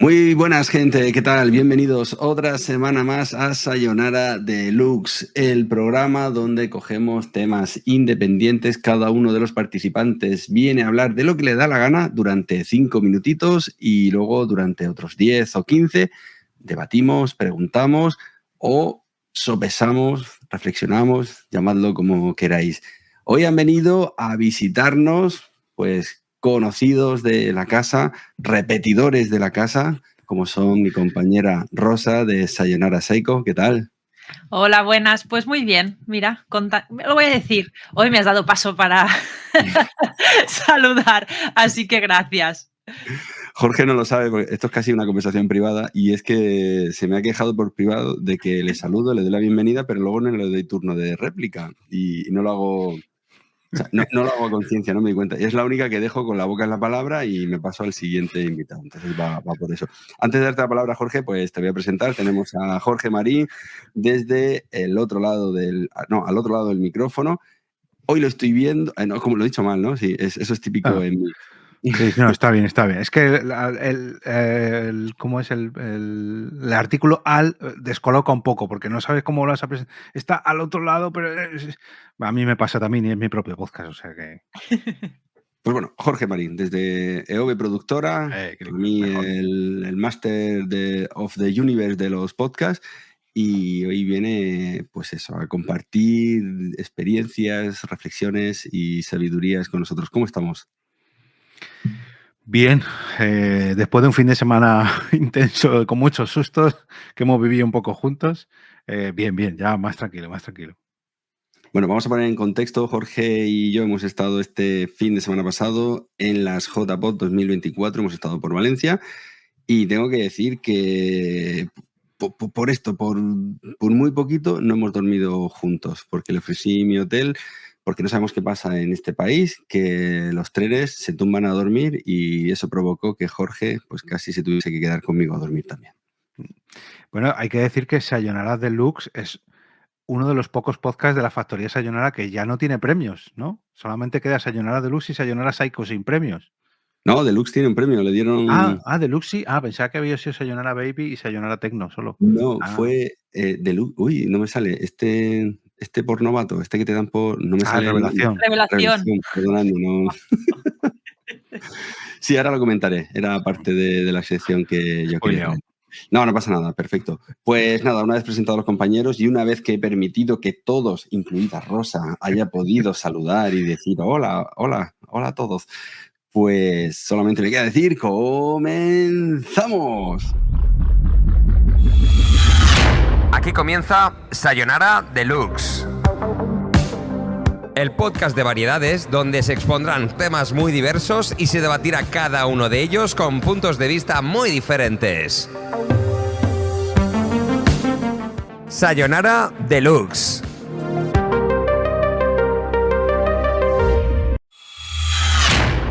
Muy buenas, gente, ¿qué tal? Bienvenidos otra semana más a Sayonara Deluxe, el programa donde cogemos temas independientes. Cada uno de los participantes viene a hablar de lo que le da la gana durante 5 minutitos y luego durante otros 10 o 15 debatimos, preguntamos o sopesamos, reflexionamos, llamadlo como queráis. Hoy han venido a visitarnos, pues, conocidos de la casa, repetidores de la casa, como son mi compañera Rosa de Sayonara Seiko. ¿Qué tal? Hola, buenas. Pues muy bien. Mira, lo voy a decir. Hoy me has dado paso para saludar, así que gracias. Jorge no lo sabe, porque esto es casi una conversación privada, y es que se me ha quejado por privado de que le saludo, le doy la bienvenida, pero luego no le doy turno de réplica y no lo hago. O sea, no lo hago a conciencia, no me di cuenta. Es la única que dejo con la boca en la palabra y me paso al siguiente invitado. Entonces va por eso. Antes de darte la palabra, Jorge, pues te voy a presentar. Tenemos a Jorge Marín desde el otro lado al otro lado del micrófono. Hoy lo estoy viendo. No, como lo he dicho mal, ¿no? Sí, eso es típico en mí. Sí, no, está bien, está bien. Es que ¿cómo es el artículo al descoloca un poco, porque no sabes cómo lo vas a presentar. Está al otro lado, pero a mí me pasa también y es mi propio podcast, o sea que... Pues bueno, Jorge Marín, desde EOB Productora, a mí el máster of the universe de los podcasts, y hoy viene, pues eso, a compartir experiencias, reflexiones y sabidurías con nosotros. ¿Cómo estamos? Bien, después de un fin de semana intenso, con muchos sustos, que hemos vivido un poco juntos, bien, ya más tranquilo. Bueno, vamos a poner en contexto. Jorge y yo hemos estado este fin de semana pasado en las JPod 2024, hemos estado por Valencia, y tengo que decir que por muy poquito no hemos dormido juntos, porque le ofrecí mi hotel, porque no sabemos qué pasa en este país, que los trenes se tumban a dormir, y eso provocó que Jorge pues casi se tuviese que quedar conmigo a dormir también. Bueno, hay que decir que Sayonara Deluxe es uno de los pocos podcasts de la factoría Sayonara que ya no tiene premios, ¿no? Solamente queda Sayonara Deluxe y Sayonara Psycho sin premios. No, Deluxe tiene un premio, le dieron... Deluxe sí. Pensaba que había sido Sayonara Baby y Sayonara Tecno solo. No, fue Deluxe. Uy, no me sale. Este por novato, este que te dan por... No me sale el nombre. Revelación. Revelación, perdonadme, no. Sí, ahora lo comentaré. Era parte de la sección que yo quería traer. No pasa nada, perfecto. Pues nada, una vez presentado a los compañeros y una vez que he permitido que todos, incluida Rosa, haya podido saludar y decir hola a todos, pues solamente me queda decir ¡comenzamos! Aquí comienza Sayonara Deluxe, el podcast de variedades donde se expondrán temas muy diversos y se debatirá cada uno de ellos con puntos de vista muy diferentes. Sayonara Deluxe.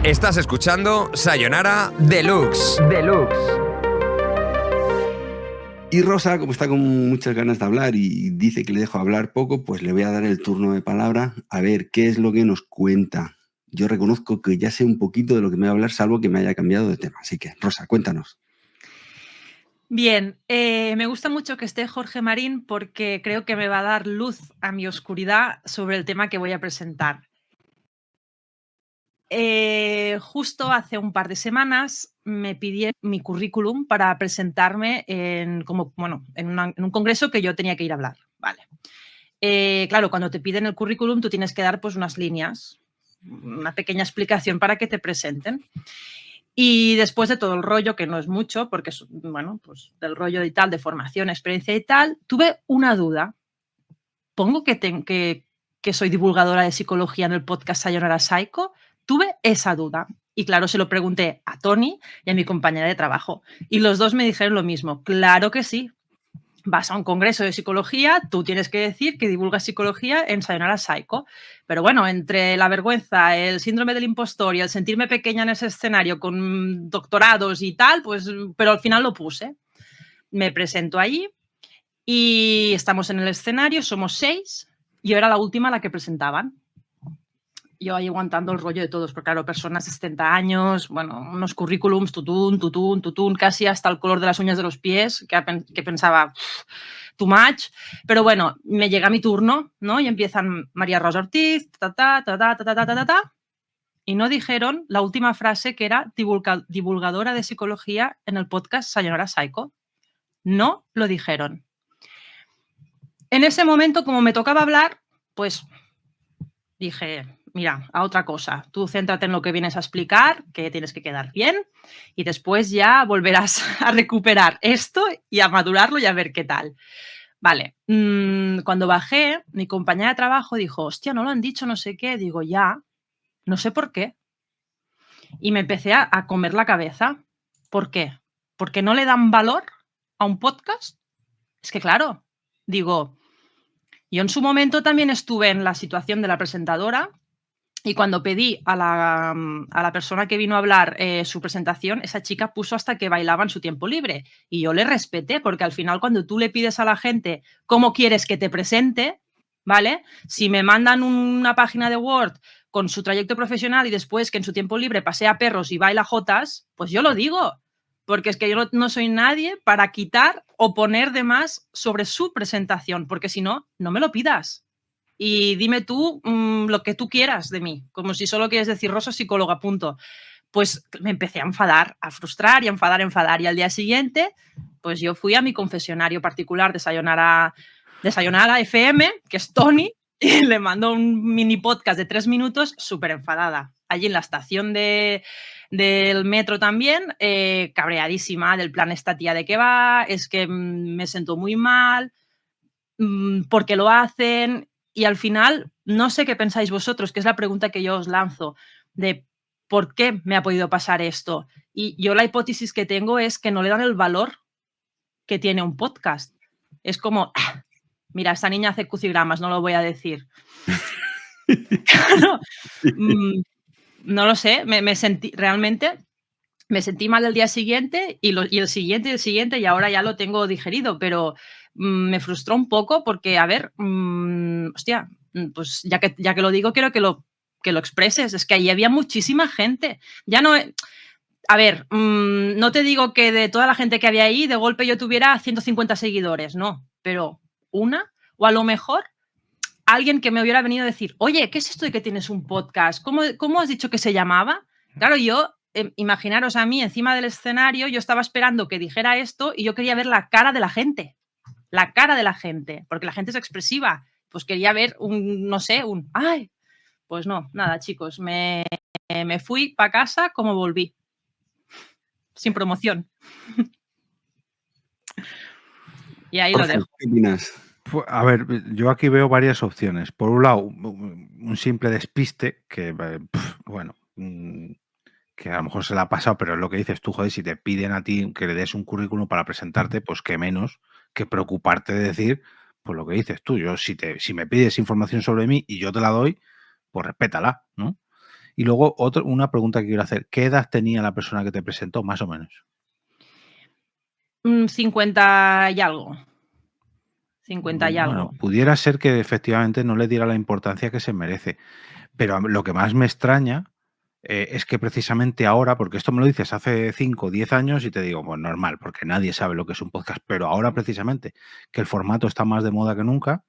Estás escuchando Sayonara Deluxe. Y Rosa, como está con muchas ganas de hablar y dice que le dejo hablar poco, pues le voy a dar el turno de palabra a ver qué es lo que nos cuenta. Yo reconozco que ya sé un poquito de lo que me va a hablar, salvo que me haya cambiado de tema. Así que, Rosa, cuéntanos. Bien, me gusta mucho que esté Jorge Marín porque creo que me va a dar luz a mi oscuridad sobre el tema que voy a presentar. Justo hace un par de semanas me pidieron mi currículum para presentarme en un congreso que yo tenía que ir a hablar. Vale. Claro, cuando te piden el currículum tú tienes que dar pues unas líneas, una pequeña explicación para que te presenten. Y después de todo el rollo, que no es mucho, porque pues del rollo y tal, de formación, experiencia y tal, tuve una duda. Pongo que soy divulgadora de psicología en el podcast Sayonara Psycho. Tuve esa duda. Y claro, se lo pregunté a Tony y a mi compañera de trabajo. Y los dos me dijeron lo mismo. Claro que sí. Vas a un congreso de psicología, tú tienes que decir que divulgas psicología en Sayonara Psycho. Pero bueno, entre la vergüenza, el síndrome del impostor y el sentirme pequeña en ese escenario con doctorados y tal, pues, pero al final lo puse. Me presento allí y estamos en el escenario, somos 6, y yo era la última a la que presentaban. yo ahí aguantando el rollo de todos, porque claro, personas de 70 años, bueno, unos currículums, tutún, casi hasta el color de las uñas de los pies, que pensaba, too much, pero bueno, me llega mi turno, ¿no? Y empiezan María Rosa Ortiz, y no dijeron la última frase que era divulgadora de psicología en el podcast Sayonara Psycho. No lo dijeron. En ese momento, como me tocaba hablar, pues dije, mira, a otra cosa. Tú céntrate en lo que vienes a explicar, que tienes que quedar bien, y después ya volverás a recuperar esto y a madurarlo y a ver qué tal. Vale, cuando bajé, mi compañera de trabajo dijo, hostia, no lo han dicho, no sé qué. Digo, ya, no sé por qué. Y me empecé a comer la cabeza. ¿Por qué? ¿Porque no le dan valor a un podcast? Es que claro, digo, yo en su momento también estuve en la situación de la presentadora y cuando pedí a la persona que vino a hablar su presentación, esa chica puso hasta que bailaba en su tiempo libre. Y yo le respeté, porque al final cuando tú le pides a la gente cómo quieres que te presente, ¿vale? Si me mandan una página de Word con su trayecto profesional y después que en su tiempo libre pasea perros y baila jotas, pues yo lo digo. Porque es que yo no soy nadie para quitar o poner de más sobre su presentación, porque si no, no me lo pidas. Y dime tú lo que tú quieras de mí, como si solo quieres decir Rosa psicóloga, punto. Pues me empecé a enfadar, a frustrar y a enfadar. Y al día siguiente, pues yo fui a mi confesionario particular de Sayonara FM, que es Tony, y le mandó un mini podcast de 3 minutos súper enfadada. Allí en la estación del metro también, cabreadísima del plan esta tía de qué va, es que me sentó muy mal, porque lo hacen. Y al final, no sé qué pensáis vosotros, que es la pregunta que yo os lanzo, de por qué me ha podido pasar esto. Y yo la hipótesis que tengo es que no le dan el valor que tiene un podcast. Es como, mira, esta niña hace crucigramas, no lo voy a decir. Claro, no lo sé, me sentí realmente... Me sentí mal el día siguiente y el siguiente y ahora ya lo tengo digerido, pero me frustró un poco porque, a ver, hostia, pues ya que lo digo, quiero que lo expreses. Es que ahí había muchísima gente. Ya no... A ver, no te digo que de toda la gente que había ahí, de golpe yo tuviera 150 seguidores, no, pero una, o a lo mejor alguien que me hubiera venido a decir, oye, ¿qué es esto de que tienes un podcast? ¿Cómo has dicho que se llamaba? Claro, yo... imaginaros a mí encima del escenario, yo estaba esperando que dijera esto y yo quería ver la cara de la gente, porque la gente es expresiva, pues quería ver ¡ay! Pues no, nada, chicos, me fui para casa como volví, sin promoción. Y ahí lo dejo. ¿Qué opinas? Pues, a ver, yo aquí veo varias opciones. Por un lado, un simple despiste que, bueno, que a lo mejor se la ha pasado, pero es lo que dices tú, joder, si te piden a ti que le des un currículum para presentarte, pues qué menos que preocuparte de decir, pues lo que dices tú. Yo, si me pides información sobre mí y yo te la doy, pues respétala, ¿no? Y luego una pregunta que quiero hacer. ¿Qué edad tenía la persona que te presentó, más o menos? 50 y algo. 50 y algo. Bueno, pudiera ser que efectivamente no le diera la importancia que se merece. Pero lo que más me extraña es que precisamente ahora, porque esto me lo dices hace 5 o 10 años y te digo, pues normal, porque nadie sabe lo que es un podcast, pero ahora precisamente que el formato está más de moda que nunca,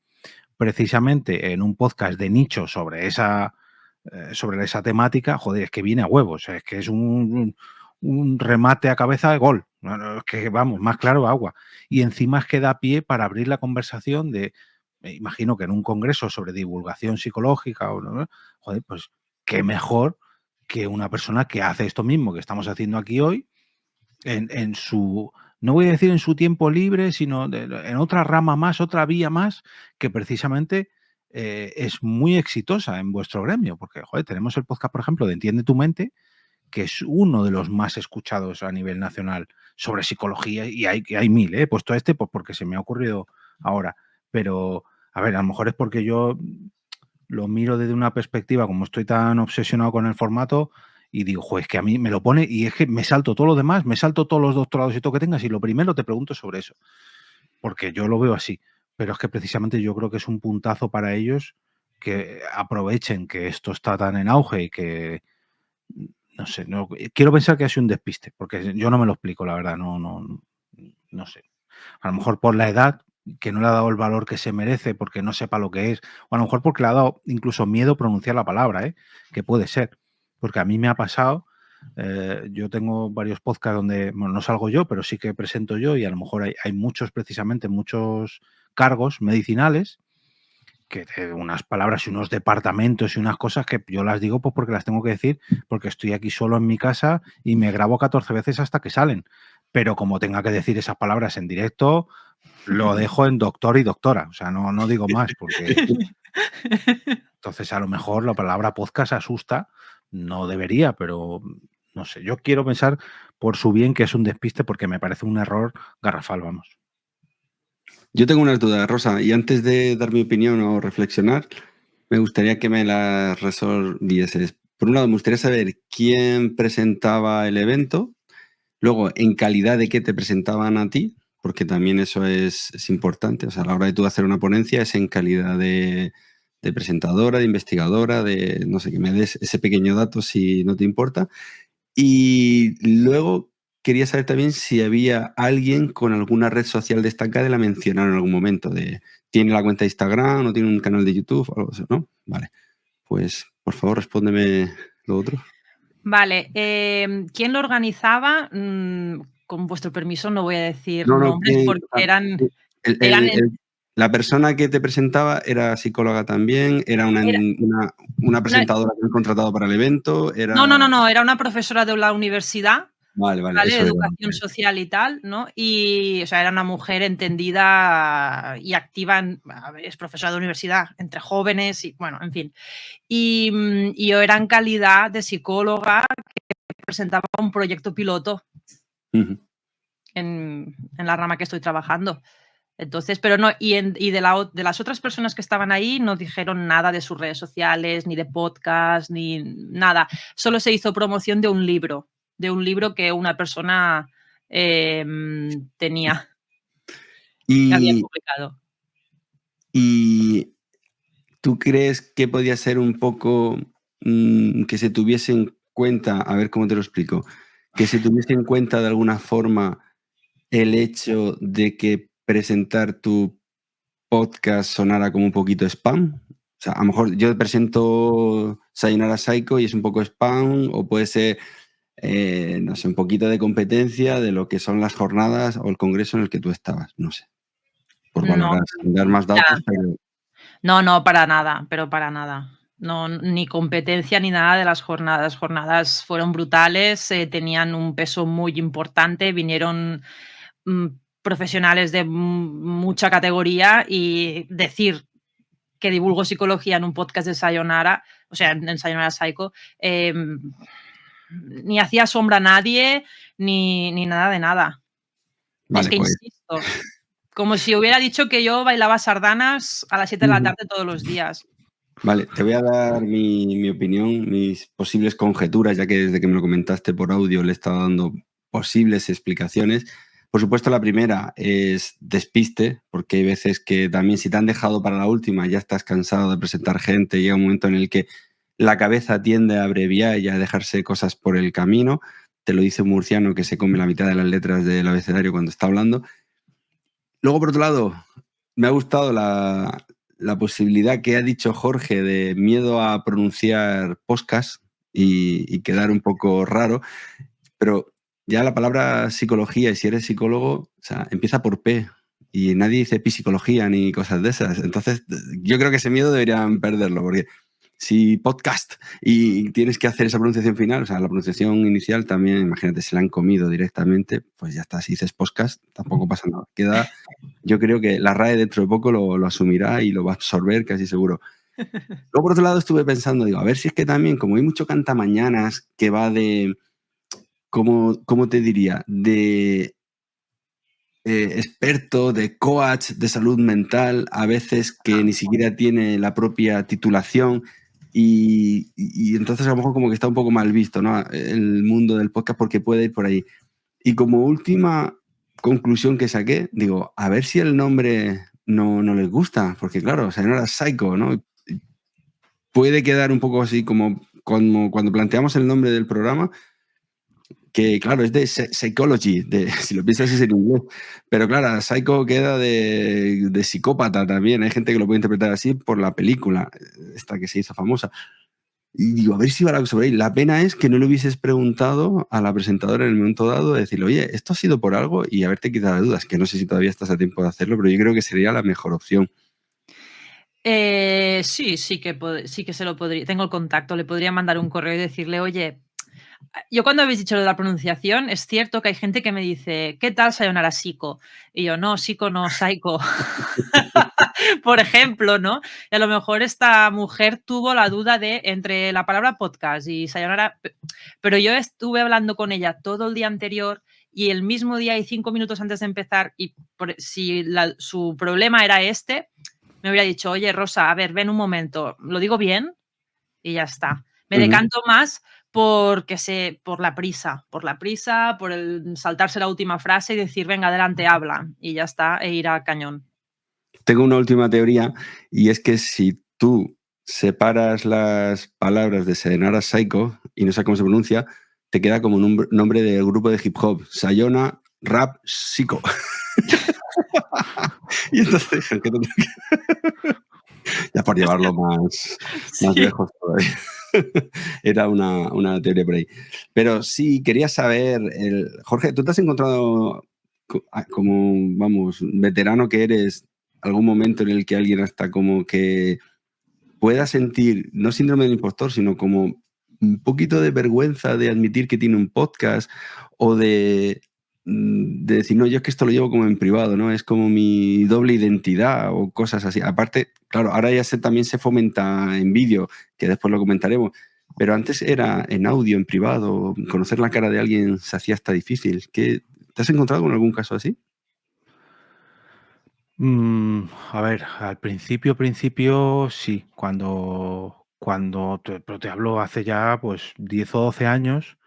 precisamente en un podcast de nicho sobre esa temática, joder, es que viene a huevos, es que es un remate a cabeza de gol, es que vamos, más claro agua. Y encima es que da pie para abrir la conversación de, imagino que en un congreso sobre divulgación psicológica, joder, pues qué mejor que una persona que hace esto mismo que estamos haciendo aquí hoy, en su, no voy a decir en su tiempo libre, sino en otra rama más, otra vía más, que precisamente es muy exitosa en vuestro gremio, porque, joder, tenemos el podcast, por ejemplo, de Entiende tu mente, que es uno de los más escuchados a nivel nacional sobre psicología, y hay mil, he puesto este pues porque se me ha ocurrido ahora, pero, a ver, a lo mejor es porque yo lo miro desde una perspectiva, como estoy tan obsesionado con el formato, y digo, joder, es que a mí me lo pone y es que me salto todo lo demás, me salto todos los doctorados y todo que tengas y lo primero te pregunto sobre eso, porque yo lo veo así, pero es que precisamente yo creo que es un puntazo para ellos que aprovechen que esto está tan en auge y que, no sé, no, quiero pensar que ha sido un despiste, porque yo no me lo explico, la verdad, no sé. A lo mejor por la edad, que no le ha dado el valor que se merece porque no sepa lo que es, o a lo mejor porque le ha dado incluso miedo pronunciar la palabra, ¿eh? Que puede ser, porque a mí me ha pasado, yo tengo varios podcasts donde, bueno, no salgo yo, pero sí que presento yo y a lo mejor hay muchos, precisamente, muchos cargos medicinales que unas palabras y unos departamentos y unas cosas que yo las digo pues porque las tengo que decir, porque estoy aquí solo en mi casa y me grabo 14 veces hasta que salen. Pero como tenga que decir esas palabras en directo, lo dejo en doctor y doctora. O sea, no digo más, porque entonces a lo mejor la palabra podcast asusta, no debería, pero no sé. Yo quiero pensar por su bien que es un despiste porque me parece un error garrafal, vamos. Yo tengo unas dudas, Rosa, y antes de dar mi opinión o reflexionar, me gustaría que me las resolvieses. Por un lado, me gustaría saber quién presentaba el evento, luego, en calidad de qué te presentaban a ti, porque también eso es importante. O sea, a la hora de tú hacer una ponencia es en calidad de presentadora, de investigadora, de, no sé, que me des ese pequeño dato si no te importa. Y luego quería saber también si había alguien con alguna red social destacada y la mencionaron en algún momento, ¿tiene la cuenta de Instagram o tiene un canal de YouTube o algo así? ¿No? Vale. Pues, por favor, respóndeme lo otro. Vale, ¿quién lo organizaba? Con vuestro permiso no voy a decir No, nombres porque eran la persona que te presentaba era psicóloga también, era una presentadora que han contratado para el evento, No, era una profesora de la universidad. Vale, ¿Vale? eso Educación social y tal, ¿no? Y, o sea, era una mujer entendida y activa, es profesora de universidad, entre jóvenes y, bueno, en fin. Y yo era en calidad de psicóloga que presentaba un proyecto piloto en la rama que estoy trabajando. Entonces, pero no, y de las otras personas que estaban ahí no dijeron nada de sus redes sociales, ni de podcast, ni nada. Solo se hizo promoción de un libro que una persona tenía, que había publicado. ¿Y tú crees que podía ser un poco que se tuviese en cuenta, a ver cómo te lo explico, que se tuviese en cuenta de alguna forma el hecho de que presentar tu podcast sonara como un poquito spam? O sea, a lo mejor yo presento Sayonara Psycho y es un poco spam, o puede ser, no sé, un poquito de competencia de lo que son las jornadas o el congreso en el que tú estabas, no sé, por valorar, sin dar más datos, pero... No, para nada, pero para nada. No, ni competencia ni nada de las jornadas. Las jornadas fueron brutales, tenían un peso muy importante, vinieron profesionales de mucha categoría y decir que divulgo psicología en un podcast de Sayonara, o sea, en Sayonara Psycho, ni hacía sombra a nadie, ni nada de nada. Vale, es que pues. insisto, como si hubiera dicho que yo bailaba sardanas a las 7 de la tarde todos los días. Vale, te voy a dar mi opinión, mis posibles conjeturas, ya que desde que me lo comentaste por audio le he estado dando posibles explicaciones. Por supuesto, la primera es despiste, porque hay veces que también si te han dejado para la última, ya estás cansado de presentar gente, llega un momento en el que la cabeza tiende a abreviar y a dejarse cosas por el camino. Te lo dice un murciano que se come la mitad de las letras del abecedario cuando está hablando. Luego, por otro lado, me ha gustado la posibilidad que ha dicho Jorge de miedo a pronunciar podcast y quedar un poco raro, pero ya la palabra psicología, y si eres psicólogo, o sea, empieza por P y nadie dice psicología ni cosas de esas. Entonces, yo creo que ese miedo deberían perderlo, porque si podcast y tienes que hacer esa pronunciación final, o sea, la pronunciación inicial también, imagínate, se la han comido directamente, pues ya está, si dices podcast, tampoco pasa nada. Queda, yo creo que la RAE dentro de poco lo asumirá y lo va a absorber casi seguro. Luego, por otro lado, estuve pensando, digo, a ver si es que también, como hay mucho cantamañanas que va de, ¿cómo te diría? De experto, de coach de salud mental, a veces que ni siquiera tiene la propia titulación y entonces a lo mejor como que está un poco mal visto, ¿no? El mundo del podcast porque puede ir por ahí. Y como última conclusión que saqué, digo, a ver si el nombre no les gusta, porque claro, o sea, no era Psycho, ¿no? puede quedar un poco así como cuando planteamos el nombre del programa, que claro, es de psychology, si lo piensas es en inglés, pero claro, psycho queda de psicópata también, hay gente que lo puede interpretar así por la película, esta que se hizo famosa. Y digo, a ver si va algo sobre ahí. La pena es que no le hubieses preguntado a la presentadora en el momento dado de decirle, oye, ¿esto ha sido por algo? Y haberte quitado dudas, que no sé si todavía estás a tiempo de hacerlo, pero yo creo que sería la mejor opción. Sí que se lo podría. Tengo el contacto, le podría mandar un correo y decirle, oye, yo cuando habéis dicho lo de la pronunciación, es cierto que hay gente que me dice, ¿qué tal sayonara Siko? Y yo, no, Siko no, Saiko. Por ejemplo, ¿no? Y a lo mejor esta mujer tuvo la duda de entre la palabra podcast y sayonara, pero yo estuve hablando con ella todo el día anterior y el mismo día y 5 minutos antes de empezar, y si su problema era este, me hubiera dicho, oye, Rosa, a ver, ven un momento, ¿lo digo bien? Y ya está. Me decanto más por la prisa, por el saltarse la última frase y decir, venga, adelante, habla, y ya está, e ir a cañón. Tengo una última teoría, y es que si tú separas las palabras de Sayonara Psycho y no sabes cómo se pronuncia, te queda como un nombre de grupo de hip hop, Sayona Rap Psycho. Y entonces, ya por llevarlo más lejos todavía. Era una teoría por ahí. Pero sí, quería saber, Jorge, ¿tú te has encontrado como, vamos, veterano que eres, algún momento en el que alguien hasta como que pueda sentir, no síndrome del impostor, sino como un poquito de vergüenza de admitir que tiene un podcast o de decir, no, yo es que esto lo llevo como en privado, ¿no? Es como mi doble identidad o cosas así. Aparte, claro, ahora ya también se fomenta en vídeo, que después lo comentaremos, pero antes era en audio, en privado, conocer la cara de alguien se hacía hasta difícil. ¿Te has encontrado con algún caso así? A ver, al principio sí, pero te hablo hace ya pues 10 o 12 años,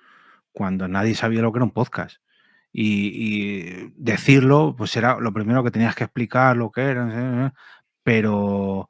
cuando nadie sabía lo que era un podcast. Y decirlo, pues era lo primero que tenías que explicar lo que era, pero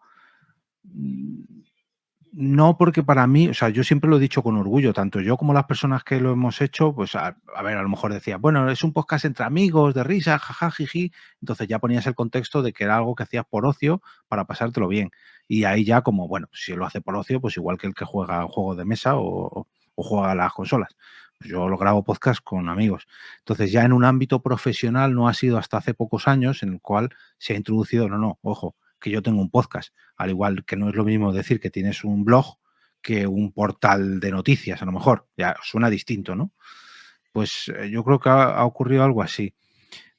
no, porque para mí, o sea, yo siempre lo he dicho con orgullo, tanto yo como las personas que lo hemos hecho, pues a ver, a lo mejor decía, bueno, es un podcast entre amigos, de risa, jaja, jiji, entonces ya ponías el contexto de que era algo que hacías por ocio para pasártelo bien. Y ahí ya como, bueno, si lo hace por ocio, pues igual que el que juega juegos de mesa o juega a las consolas. Pues yo lo grabo podcast con amigos. Entonces ya en un ámbito profesional no ha sido hasta hace pocos años en el cual se ha introducido, no, ojo, que yo tengo un podcast, al igual que no es lo mismo decir que tienes un blog que un portal de noticias, a lo mejor, ya suena distinto, ¿no? Pues yo creo que ha ocurrido algo así,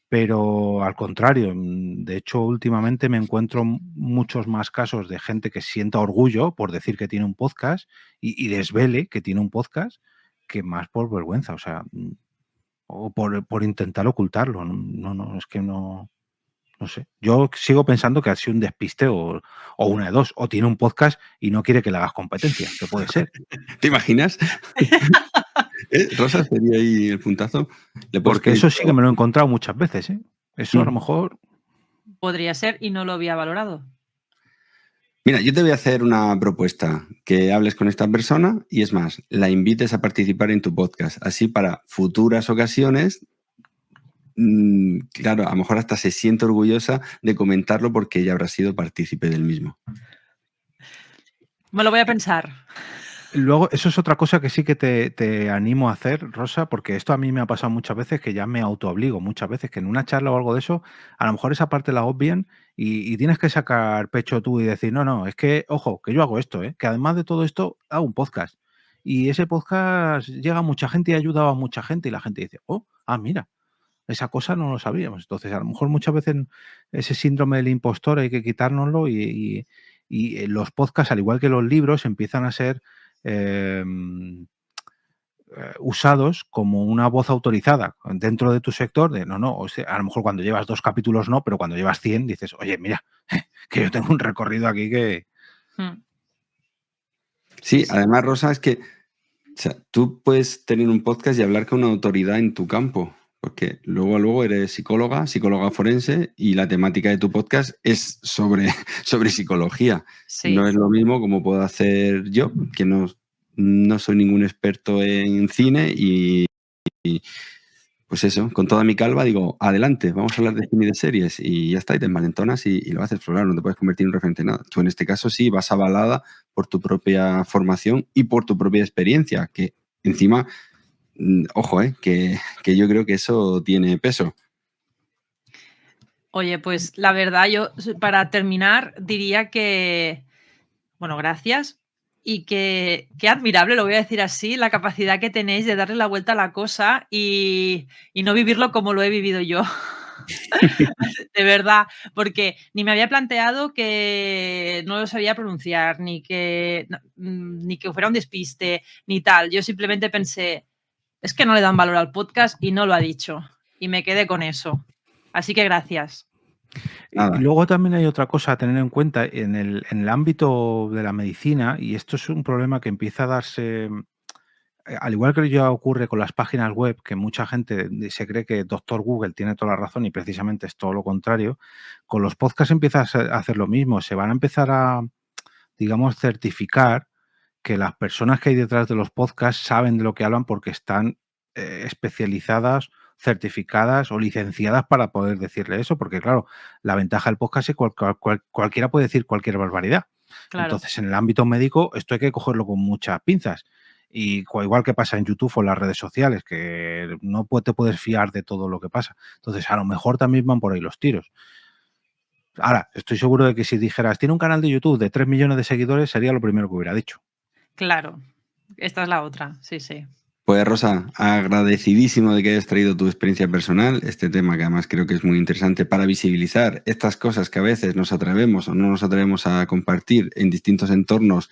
pero al contrario, de hecho últimamente me encuentro muchos más casos de gente que sienta orgullo por decir que tiene un podcast y desvele que tiene un podcast, que más por vergüenza, o sea, o por intentar ocultarlo, no, es que no sé. Yo sigo pensando que ha sido un despiste o una de dos. O tiene un podcast y no quiere que le hagas competencia, que puede ser. ¿Te imaginas? Rosa sería ahí el puntazo. Porque eso sí que me lo he encontrado muchas veces, ¿eh? Eso a lo mejor... Podría ser y no lo había valorado. Mira, yo te voy a hacer una propuesta, que hables con esta persona y es más, la invites a participar en tu podcast. Así para futuras ocasiones, claro, a lo mejor hasta se siente orgullosa de comentarlo porque ella habrá sido partícipe del mismo. Me lo voy a pensar. Luego, eso es otra cosa que sí que te animo a hacer, Rosa, porque esto a mí me ha pasado muchas veces, que ya me autoobligo muchas veces, que en una charla o algo de eso, a lo mejor esa parte la obvian y tienes que sacar pecho tú y decir, no, es que, ojo, que yo hago esto, que además de todo esto hago un podcast. Y ese podcast llega a mucha gente y ha ayudado a mucha gente y la gente dice, mira, esa cosa no lo sabíamos. Entonces, a lo mejor muchas veces ese síndrome del impostor hay que quitárnoslo y los podcasts, al igual que los libros, empiezan a ser usados como una voz autorizada dentro de tu sector de o sea, a lo mejor cuando llevas 2 capítulos no, pero cuando llevas 100 dices, oye, mira, que yo tengo un recorrido aquí que... Sí, además, Rosa, es que tú puedes tener un podcast y hablar con una autoridad en tu campo, Porque luego eres psicóloga forense y la temática de tu podcast es sobre psicología. Sí. No es lo mismo como puedo hacer yo, que no soy ningún experto en cine y pues eso, con toda mi calva digo, adelante, vamos a hablar de cine y de series y ya está, y te envalentonas y lo haces, pero claro, no te puedes convertir en un referente en nada. Tú en este caso sí vas avalada por tu propia formación y por tu propia experiencia, que encima, ojo, que yo creo que eso tiene peso. Oye, pues la verdad, yo para terminar diría que, bueno, gracias y que qué admirable, lo voy a decir así, la capacidad que tenéis de darle la vuelta a la cosa y no vivirlo como lo he vivido yo. De verdad, porque ni me había planteado que no lo sabía pronunciar, ni que fuera un despiste, ni tal. Yo simplemente pensé, es que no le dan valor al podcast y no lo ha dicho. Y me quedé con eso. Así que gracias. Nada. Y luego también hay otra cosa a tener en cuenta en el ámbito de la medicina, y esto es un problema que empieza a darse, al igual que ya ocurre con las páginas web, que mucha gente se cree que Doctor Google tiene toda la razón y precisamente es todo lo contrario, con los podcasts empieza a hacer lo mismo. Se van a empezar a, digamos, certificar que las personas que hay detrás de los podcasts saben de lo que hablan porque están especializadas, certificadas o licenciadas para poder decirle eso, porque claro, la ventaja del podcast es que cualquiera puede decir cualquier barbaridad. Claro. Entonces, en el ámbito médico, esto hay que cogerlo con muchas pinzas. Y igual que pasa en YouTube o en las redes sociales, que no te puedes fiar de todo lo que pasa. Entonces, a lo mejor también van por ahí los tiros. Ahora, estoy seguro de que si dijeras, tiene un canal de YouTube de 3 millones de seguidores, sería lo primero que hubiera dicho. Claro, esta es la otra, sí, sí. Pues Rosa, agradecidísimo de que hayas traído tu experiencia personal, este tema que además creo que es muy interesante para visibilizar estas cosas que a veces nos atrevemos o no nos atrevemos a compartir en distintos entornos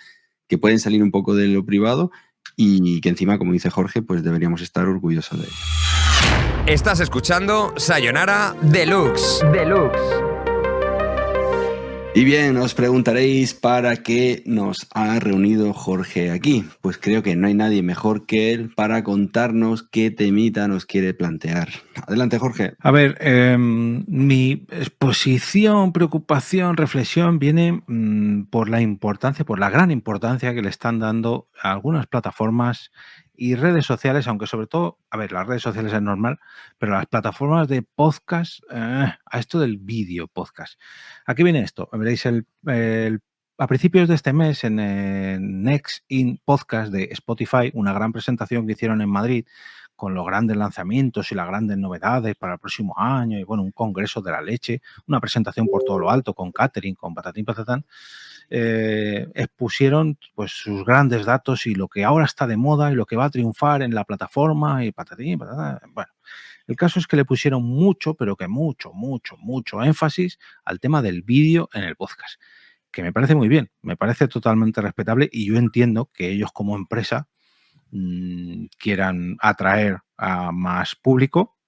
que pueden salir un poco de lo privado y que encima, como dice Jorge, pues deberíamos estar orgullosos de ello. Estás escuchando Sayonara Deluxe. Y bien, os preguntaréis para qué nos ha reunido Jorge aquí. Pues creo que no hay nadie mejor que él para contarnos qué temita nos quiere plantear. Adelante, Jorge. A ver, mi exposición, preocupación, reflexión viene por la importancia, por la gran importancia que le están dando a algunas plataformas y redes sociales, aunque sobre todo, a ver, las redes sociales es normal, pero las plataformas de podcast, a esto del vídeo podcast. Aquí viene esto, veréis a principios de este mes en el Next In Podcast de Spotify, una gran presentación que hicieron en Madrid con los grandes lanzamientos y las grandes novedades para el próximo año y bueno, un congreso de la leche, una presentación por todo lo alto con catering, con patatín patatán, expusieron pues sus grandes datos y lo que ahora está de moda y lo que va a triunfar en la plataforma y patatín, patatán. Bueno, el caso es que le pusieron mucho, pero que mucho énfasis al tema del vídeo en el podcast, que me parece muy bien, me parece totalmente respetable y yo entiendo que ellos como empresa quieran atraer a más público,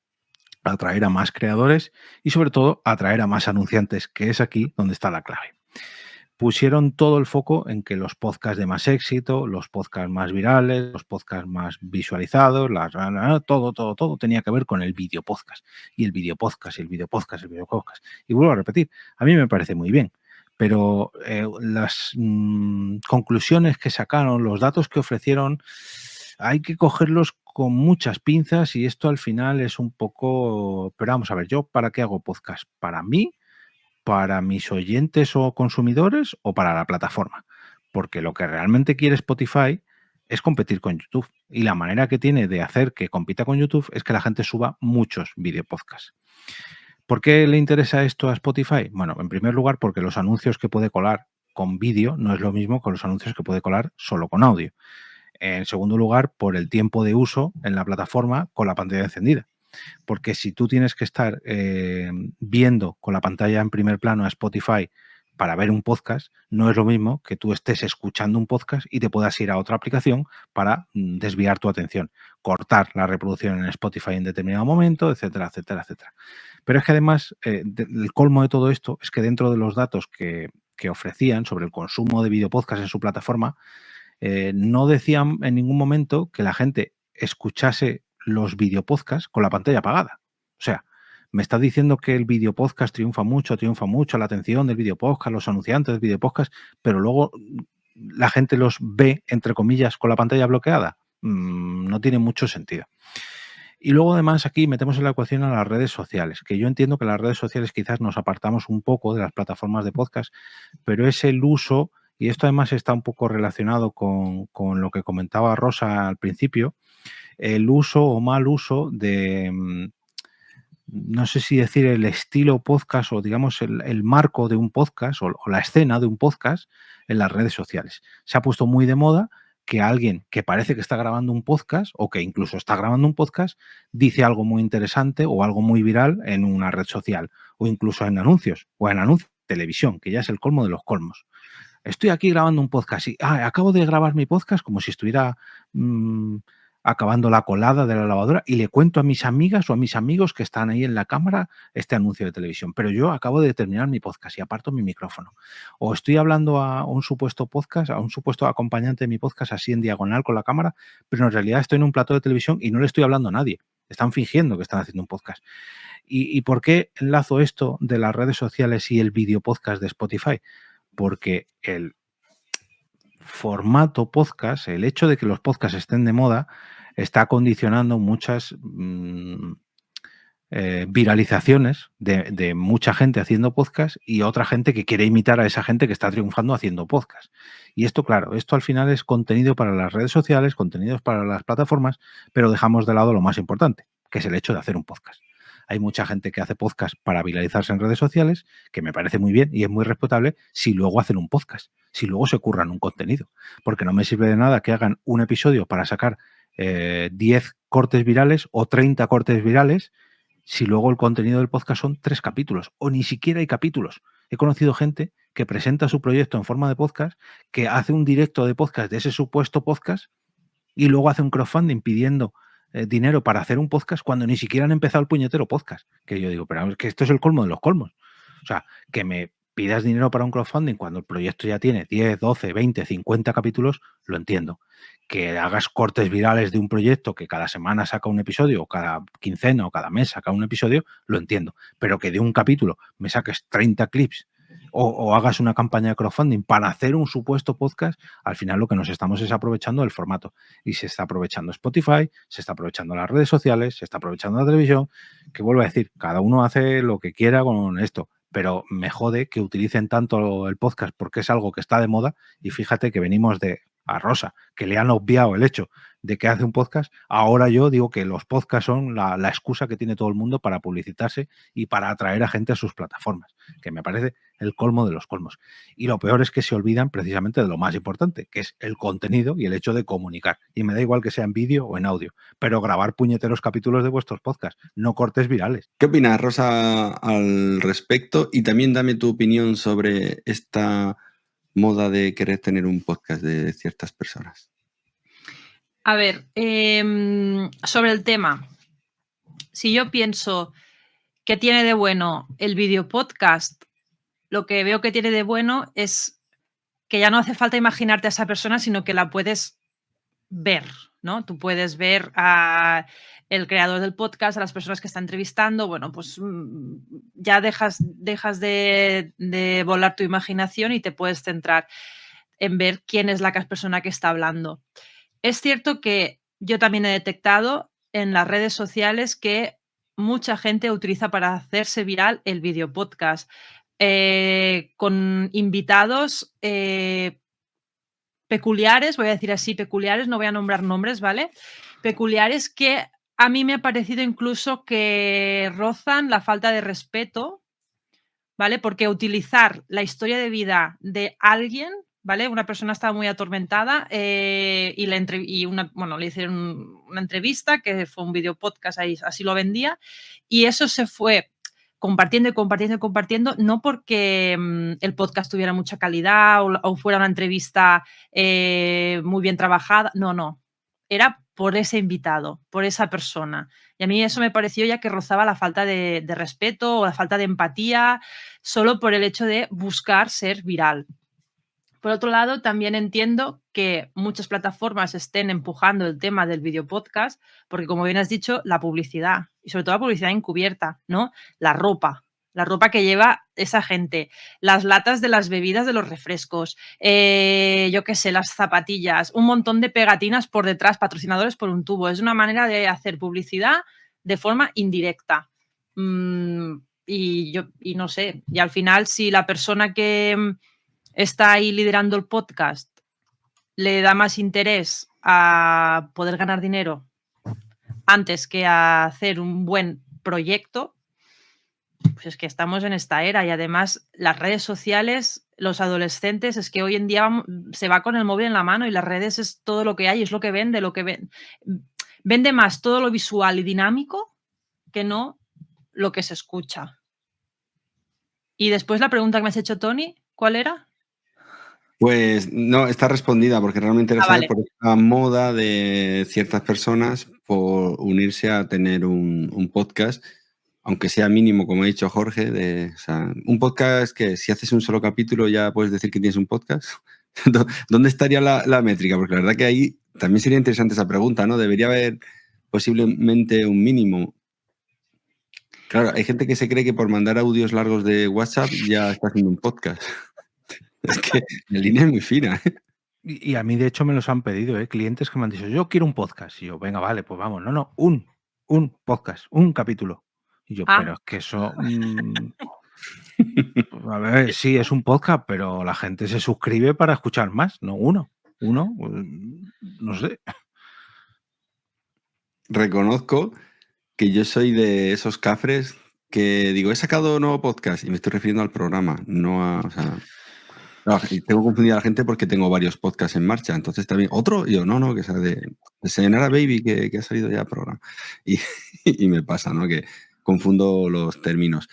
atraer a más creadores y sobre todo atraer a más anunciantes, que es aquí donde está la clave. Pusieron todo el foco en que los podcasts de más éxito, los podcasts más virales, los podcasts más visualizados, todo tenía que ver con el video podcast. Y el video podcast, y el video podcast, el video podcast. Y vuelvo a repetir, a mí me parece muy bien. Pero las conclusiones que sacaron, los datos que ofrecieron, hay que cogerlos con muchas pinzas y esto al final es un poco... Pero vamos a ver, ¿yo para qué hago podcast? ¿Para mí? ¿Para mis oyentes o consumidores o para la plataforma? Porque lo que realmente quiere Spotify es competir con YouTube. Y la manera que tiene de hacer que compita con YouTube es que la gente suba muchos videopodcasts. ¿Por qué le interesa esto a Spotify? Bueno, en primer lugar, porque los anuncios que puede colar con vídeo no es lo mismo que los anuncios que puede colar solo con audio. En segundo lugar, por el tiempo de uso en la plataforma con la pantalla encendida. Porque si tú tienes que estar viendo con la pantalla en primer plano a Spotify para ver un podcast, no es lo mismo que tú estés escuchando un podcast y te puedas ir a otra aplicación para desviar tu atención, cortar la reproducción en Spotify en determinado momento, etcétera, etcétera, etcétera. Pero es que además, el colmo de todo esto es que dentro de los datos que ofrecían sobre el consumo de videopodcast en su plataforma, no decían en ningún momento que la gente escuchase los videopodcasts con la pantalla apagada. O sea, me estás diciendo que el videopodcast triunfa mucho la atención del videopodcast, los anunciantes del videopodcast, pero luego la gente los ve, entre comillas, con la pantalla bloqueada. No tiene mucho sentido. Y luego además aquí metemos en la ecuación a las redes sociales, que yo entiendo que las redes sociales quizás nos apartamos un poco de las plataformas de podcast, pero es el uso, y esto además está un poco relacionado con lo que comentaba Rosa al principio, el uso o mal uso de, no sé si decir el estilo podcast o digamos el marco de un podcast o la escena de un podcast en las redes sociales. Se ha puesto muy de moda que alguien que parece que está grabando un podcast o que incluso está grabando un podcast dice algo muy interesante o algo muy viral en una red social o incluso en anuncios o en anuncios de televisión, que ya es el colmo de los colmos. Estoy aquí grabando un podcast y acabo de grabar mi podcast como si estuviera acabando la colada de la lavadora y le cuento a mis amigas o a mis amigos que están ahí en la cámara este anuncio de televisión, pero yo acabo de terminar mi podcast y aparto mi micrófono. O estoy hablando a un supuesto podcast, a un supuesto acompañante de mi podcast así en diagonal con la cámara, pero en realidad estoy en un plató de televisión y no le estoy hablando a nadie. Están fingiendo que están haciendo un podcast. ¿Y por qué enlazo esto de las redes sociales y el video podcast de Spotify? Porque el formato podcast, el hecho de que los podcasts estén de moda, está condicionando muchas viralizaciones de mucha gente haciendo podcast y otra gente que quiere imitar a esa gente que está triunfando haciendo podcast. Y esto, claro, esto al final es contenido para las redes sociales, contenidos para las plataformas, pero dejamos de lado lo más importante, que es el hecho de hacer un podcast. Hay mucha gente que hace podcast para viralizarse en redes sociales, que me parece muy bien y es muy respetable si luego hacen un podcast, si luego se curran un contenido. Porque no me sirve de nada que hagan un episodio para sacar 10 cortes virales o 30 cortes virales si luego el contenido del podcast son 3 capítulos o ni siquiera hay capítulos. He conocido gente que presenta su proyecto en forma de podcast, que hace un directo de podcast de ese supuesto podcast y luego hace un crowdfunding pidiendo dinero para hacer un podcast cuando ni siquiera han empezado el puñetero podcast. Que yo digo, pero es que esto es el colmo de los colmos. O sea, que me pidas dinero para un crowdfunding cuando el proyecto ya tiene 10, 12, 20, 50 capítulos, lo entiendo. Que hagas cortes virales de un proyecto que cada semana saca un episodio, o cada quincena o cada mes saca un episodio, lo entiendo. Pero que de un capítulo me saques 30 clips o hagas una campaña de crowdfunding para hacer un supuesto podcast, al final lo que nos estamos es aprovechando del formato. Y se está aprovechando Spotify, se está aprovechando las redes sociales, se está aprovechando la televisión, que vuelvo a decir, cada uno hace lo que quiera con esto, pero me jode que utilicen tanto el podcast porque es algo que está de moda y fíjate que venimos de a Rosa, que le han obviado el hecho de que hace un podcast, ahora yo digo que los podcasts son la excusa que tiene todo el mundo para publicitarse y para atraer a gente a sus plataformas, que me parece el colmo de los colmos. Y lo peor es que se olvidan precisamente de lo más importante, que es el contenido y el hecho de comunicar. Y me da igual que sea en vídeo o en audio, pero grabar puñeteros capítulos de vuestros podcasts, no cortes virales. ¿Qué opinas, Rosa, al respecto? Y también dame tu opinión sobre esta moda de querer tener un podcast de ciertas personas. A ver, sobre el tema, si yo pienso que tiene de bueno el video podcast, lo que veo que tiene de bueno es que ya no hace falta imaginarte a esa persona, sino que la puedes ver, ¿no? Tú puedes ver a el creador del podcast, a las personas que está entrevistando, bueno, pues ya dejas de volar tu imaginación y te puedes centrar en ver quién es la persona que está hablando. Es cierto que yo también he detectado en las redes sociales que mucha gente utiliza para hacerse viral el video podcast, con invitados peculiares, voy a decir así, peculiares, no voy a nombrar nombres, ¿vale? Peculiares que a mí me ha parecido incluso que rozan la falta de respeto, ¿vale? Porque utilizar la historia de vida de alguien, ¿vale? Una persona estaba muy atormentada le hicieron una entrevista que fue un video podcast, ahí, así lo vendía, y eso se fue compartiendo y compartiendo y compartiendo, no porque el podcast tuviera mucha calidad o fuera una entrevista muy bien trabajada, no. Era por ese invitado, por esa persona. Y a mí eso me pareció ya que rozaba la falta de respeto o la falta de empatía solo por el hecho de buscar ser viral. Por otro lado, también entiendo que muchas plataformas estén empujando el tema del videopodcast, porque como bien has dicho, la publicidad, y sobre todo la publicidad encubierta, ¿no? La ropa que lleva esa gente, las latas de las bebidas de los refrescos, yo qué sé, las zapatillas, un montón de pegatinas por detrás, patrocinadores por un tubo. Es una manera de hacer publicidad de forma indirecta. Y no sé, y al final si la persona que está ahí liderando el podcast le da más interés a poder ganar dinero antes que a hacer un buen proyecto, pues es que estamos en esta era y además las redes sociales, los adolescentes, es que hoy en día se va con el móvil en la mano y las redes es todo lo que hay, es lo que vende, vende más todo lo visual y dinámico que no lo que se escucha. Y después la pregunta que me has hecho, Tony, ¿cuál era? Pues no, está respondida porque realmente era saber vale. por esta moda de ciertas personas por unirse a tener un podcast, aunque sea mínimo, como ha dicho Jorge, o sea, un podcast que si haces un solo capítulo ya puedes decir que tienes un podcast. ¿Dónde estaría la métrica? Porque la verdad que ahí también sería interesante esa pregunta, ¿no? Debería haber posiblemente un mínimo. Claro, hay gente que se cree que por mandar audios largos de WhatsApp ya está haciendo un podcast. Es que la línea es muy fina. Y a mí, de hecho, me los han pedido, clientes que me han dicho, yo quiero un podcast. Y yo, venga, vale, pues vamos. No, un podcast, un capítulo. Y yo, pero es que eso... a ver, sí, es un podcast, pero la gente se suscribe para escuchar más, no uno. No sé. Reconozco que yo soy de esos cafres que digo, he sacado un nuevo podcast y me estoy refiriendo al programa, no a... O sea, no, y tengo confundida a la gente porque tengo varios podcasts en marcha, entonces también, ¿otro? Y yo, no, que sea de Sayonara Baby, que ha salido ya programa. Y me pasa, ¿no? Que confundo los términos.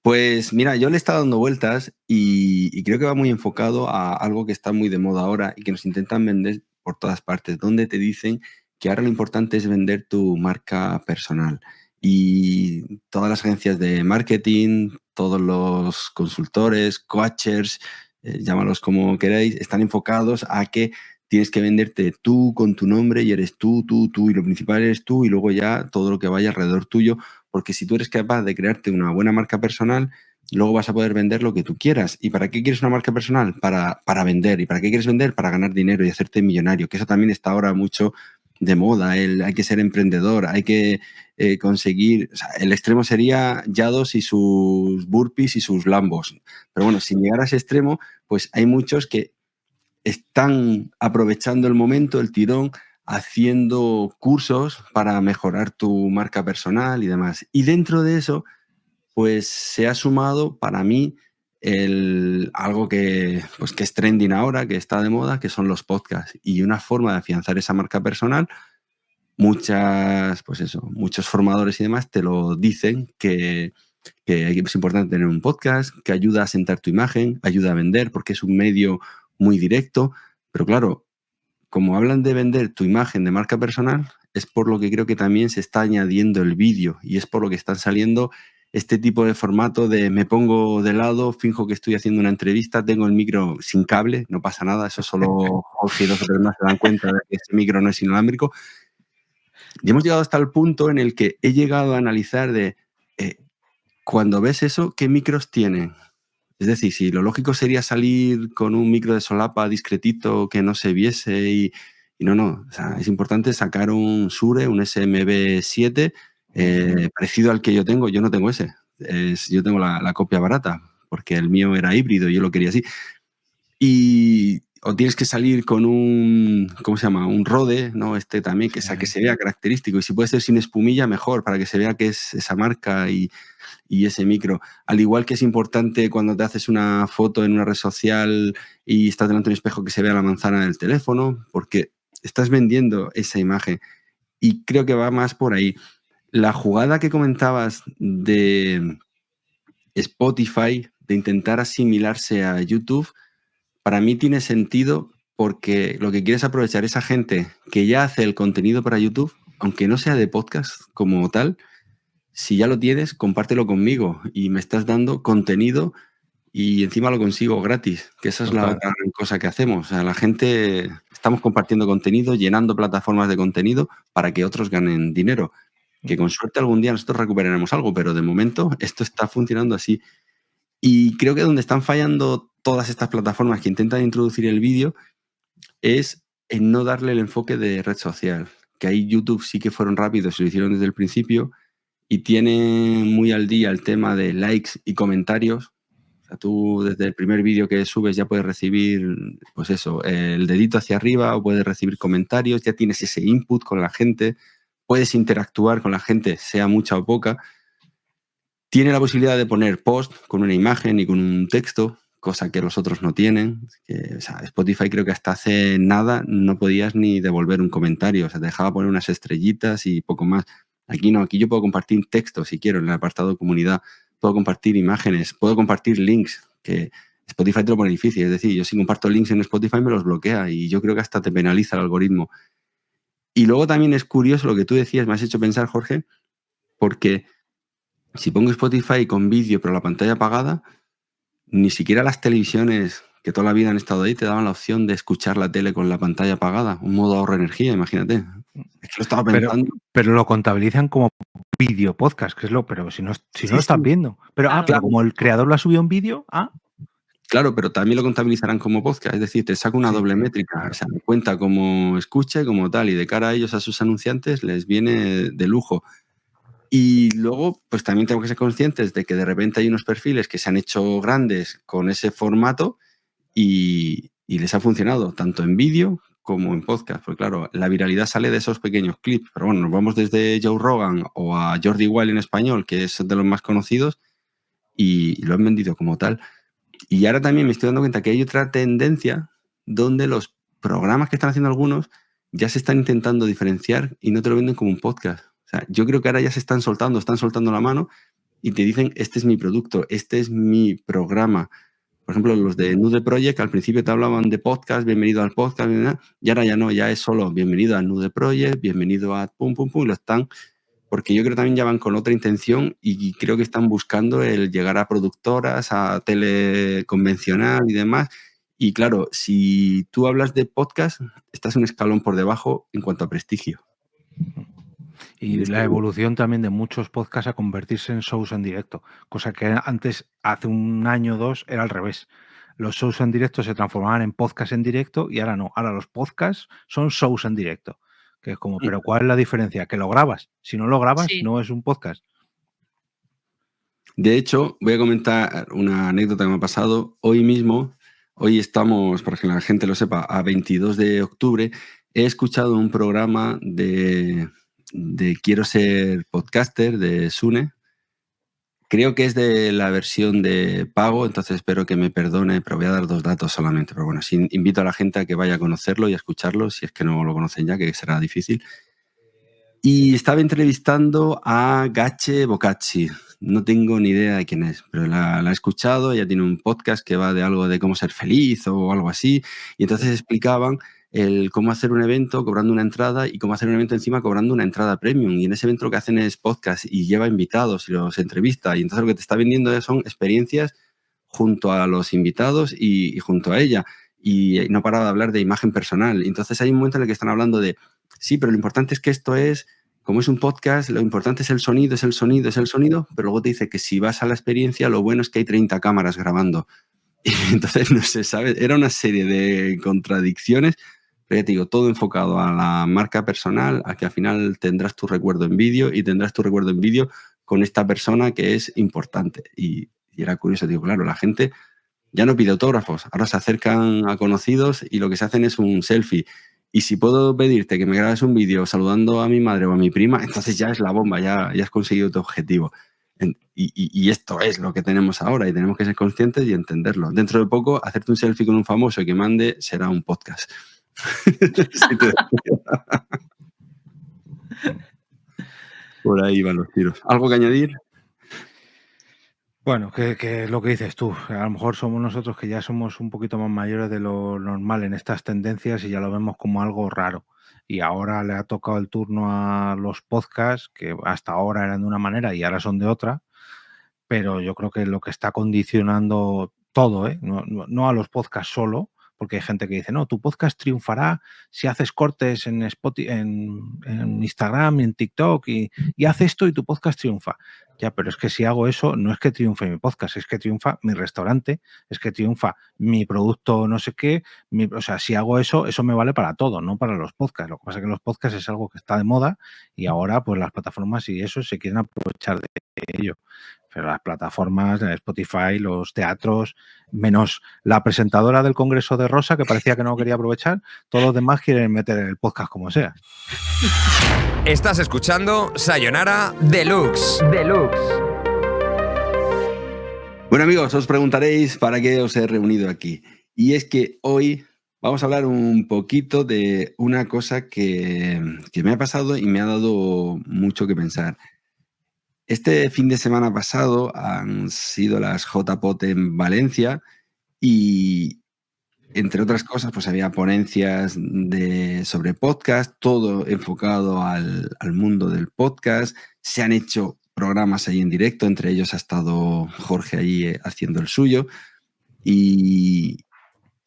Pues mira, yo le he estado dando vueltas y creo que va muy enfocado a algo que está muy de moda ahora y que nos intentan vender por todas partes, donde te dicen que ahora lo importante es vender tu marca personal. Y todas las agencias de marketing, todos los consultores, coachers, llámalos como queráis, están enfocados a que tienes que venderte tú con tu nombre y eres tú, y lo principal eres tú y luego ya todo lo que vaya alrededor tuyo, porque si tú eres capaz de crearte una buena marca personal, luego vas a poder vender lo que tú quieras. ¿Y para qué quieres una marca personal? Para vender. ¿Y para qué quieres vender? Para ganar dinero y hacerte millonario, que eso también está ahora mucho de moda. Hay que ser emprendedor, hay que conseguir... O sea, el extremo sería Yados y sus burpees y sus lambos. Pero bueno, sin llegar a ese extremo, pues hay muchos que están aprovechando el momento, el tirón, haciendo cursos para mejorar tu marca personal y demás. Y dentro de eso, pues se ha sumado para mí algo que es trending ahora, que está de moda, que son los podcasts. Y una forma de afianzar esa marca personal, muchos formadores y demás te lo dicen que es importante tener un podcast, que ayuda a sentar tu imagen, ayuda a vender, porque es un medio muy directo. Pero claro, como hablan de vender tu imagen de marca personal, es por lo que creo que también se está añadiendo el vídeo y es por lo que están saliendo este tipo de formato de me pongo de lado, finjo que estoy haciendo una entrevista, tengo el micro sin cable, no pasa nada, eso solo Jorge y dos o tres más se dan cuenta de que ese micro no es inalámbrico. Y hemos llegado hasta el punto en el que he llegado a analizar cuando ves eso, ¿qué micros tienen? Es decir, si lo lógico sería salir con un micro de solapa discretito que no se viese y no. O sea, es importante sacar un Shure, un SMB7, parecido al que yo tengo. Yo no tengo ese. Yo tengo la copia barata, porque el mío era híbrido y yo lo quería así. O tienes que salir con un, ¿cómo se llama? Un Rode, ¿no? También, que se vea característico. Y si puede ser sin espumilla, mejor, para que se vea que es esa marca y ese micro. Al igual que es importante cuando te haces una foto en una red social y estás delante de un espejo que se vea la manzana del teléfono, porque estás vendiendo esa imagen. Y creo que va más por ahí. La jugada que comentabas de Spotify, de intentar asimilarse a YouTube, para mí tiene sentido porque lo que quieres aprovechar esa gente que ya hace el contenido para YouTube, aunque no sea de podcast como tal. Si ya lo tienes, compártelo conmigo y me estás dando contenido y encima lo consigo gratis, que esa es la Total. otra gran cosa que hacemos. O sea, la gente, estamos compartiendo contenido, llenando plataformas de contenido para que otros ganen dinero. Que con suerte algún día nosotros recuperaremos algo, pero de momento esto está funcionando así. Y creo que donde están fallando todas estas plataformas que intentan introducir el vídeo es en no darle el enfoque de red social. Que ahí YouTube sí que fueron rápidos, se lo hicieron desde el principio y tiene muy al día el tema de likes y comentarios. O sea, tú desde el primer vídeo que subes ya puedes recibir, pues eso, el dedito hacia arriba o puedes recibir comentarios, ya tienes ese input con la gente, puedes interactuar con la gente, sea mucha o poca. Tiene la posibilidad de poner post con una imagen y con un texto, cosa que los otros no tienen. O sea, Spotify creo que hasta hace nada no podías ni devolver un comentario, o sea, te dejaba poner unas estrellitas y poco más. Aquí no, aquí yo puedo compartir texto si quiero en el apartado de comunidad, puedo compartir imágenes, puedo compartir links, que Spotify te lo pone difícil, es decir, yo si comparto links en Spotify me los bloquea y yo creo que hasta te penaliza el algoritmo. Y luego también es curioso lo que tú decías, me has hecho pensar, Jorge, porque si pongo Spotify con vídeo pero la pantalla apagada, ni siquiera las televisiones que toda la vida han estado ahí te daban la opción de escuchar la tele con la pantalla apagada, un modo ahorro de energía, imagínate. Es que lo estaba pensando. Pero lo contabilizan como vídeo podcast, que es lo, pero si no Sí, lo estás sí. viendo. Pero, Claro. pero como el creador lo ha subido en vídeo, Claro, pero también lo contabilizarán como podcast, es decir, te saca una Sí, doble sí, métrica, claro. o sea, cuenta como escucha y como tal, y de cara a ellos, a sus anunciantes, les viene de lujo. Y luego, pues también tenemos que ser conscientes de que de repente hay unos perfiles que se han hecho grandes con ese formato y les ha funcionado tanto en vídeo como en podcast. Porque claro, la viralidad sale de esos pequeños clips. Pero bueno, nos vamos desde Joe Rogan o a Jordi Wild en español, que es de los más conocidos, y lo han vendido como tal. Y ahora también me estoy dando cuenta que hay otra tendencia donde los programas que están haciendo algunos ya se están intentando diferenciar y no te lo venden como un podcast. O sea, yo creo que ahora ya se están soltando la mano y te dicen, este es mi producto, este es mi programa. Por ejemplo, los de Nude Project al principio te hablaban de podcast, bienvenido al podcast, y ahora ya no, ya es solo bienvenido a Nude Project, bienvenido a pum, pum, pum, y lo están, porque yo creo que también ya van con otra intención y creo que están buscando el llegar a productoras, a tele convencional y demás. Y claro, si tú hablas de podcast, estás un escalón por debajo en cuanto a prestigio. Y la evolución también de muchos podcasts a convertirse en shows en directo, cosa que antes, hace un año o dos, era al revés. Los shows en directo se transformaban en podcasts en directo y ahora no. Ahora los podcasts son shows en directo. Que es como, ¿pero cuál es la diferencia? Que lo grabas. Si no lo grabas, Sí. no es un podcast. De hecho, voy a comentar una anécdota que me ha pasado. Hoy mismo, hoy estamos, para que la gente lo sepa, a 22 de octubre, he escuchado un programa de Quiero ser podcaster de Sune. Creo que es de la versión de pago, entonces espero que me perdone, pero voy a dar 2 datos solamente. Pero bueno, sí, invito a la gente a que vaya a conocerlo y a escucharlo, si es que no lo conocen ya, que será difícil. Y estaba entrevistando a Gache Bocacci. No tengo ni idea de quién es, pero la he escuchado. Ella tiene un podcast que va de algo de cómo ser feliz o algo así. Y entonces explicaban cómo hacer un evento cobrando una entrada y cómo hacer un evento encima cobrando una entrada premium. Y en ese evento lo que hacen es podcast y lleva invitados y los entrevista. Y entonces lo que te está vendiendo son experiencias junto a los invitados y junto a ella. Y no paraba de hablar de imagen personal. Y entonces hay un momento en el que están hablando de, sí, pero lo importante es que esto es, como es un podcast, lo importante es el sonido, es el sonido, es el sonido, pero luego te dice que si vas a la experiencia, lo bueno es que hay 30 cámaras grabando. Y entonces no se sabe, era una serie de contradicciones, pero ya te digo, todo enfocado a la marca personal, a que al final tendrás tu recuerdo en vídeo y tendrás tu recuerdo en vídeo con esta persona que es importante. Y era curioso, digo, claro, la gente ya no pide autógrafos, ahora se acercan a conocidos y lo que se hacen es un selfie. Y si puedo pedirte que me grabes un vídeo saludando a mi madre o a mi prima, entonces ya es la bomba, ya has conseguido tu objetivo. Y esto es lo que tenemos ahora y tenemos que ser conscientes y entenderlo. Dentro de poco, hacerte un selfie con un famoso que mande será un podcast. Por ahí van los tiros. ¿Algo que añadir? Bueno, que es lo que dices tú. A lo mejor somos nosotros que ya somos un poquito más mayores de lo normal en estas tendencias y ya lo vemos como algo raro. Y ahora le ha tocado el turno a los podcasts, que hasta ahora eran de una manera y ahora son de otra. Pero yo creo que lo que está condicionando todo, ¿eh? No a los podcasts solo, porque hay gente que dice, no, tu podcast triunfará si haces cortes en Spotify, en Instagram, en TikTok y haz esto y tu podcast triunfa. Ya, pero es que si hago eso, no es que triunfe mi podcast, es que triunfa mi restaurante, es que triunfa mi producto no sé qué. O sea, si hago eso, eso me vale para todo, no para los podcasts. Lo que pasa es que los podcasts es algo que está de moda y ahora pues las plataformas y eso se quieren aprovechar de ello. Pero las plataformas, Spotify, los teatros, menos la presentadora del Congreso de Rosa, que parecía que no quería aprovechar, todos los demás quieren meter el podcast como sea. Estás escuchando Sayonara Deluxe. Bueno, amigos, os preguntaréis para qué os he reunido aquí. Y es que hoy vamos a hablar un poquito de una cosa que me ha pasado y me ha dado mucho que pensar. Este fin de semana pasado han sido las JPOT en Valencia y, entre otras cosas, pues había ponencias sobre podcast, todo enfocado al mundo del podcast. Se han hecho programas ahí en directo, entre ellos ha estado Jorge ahí haciendo el suyo. Y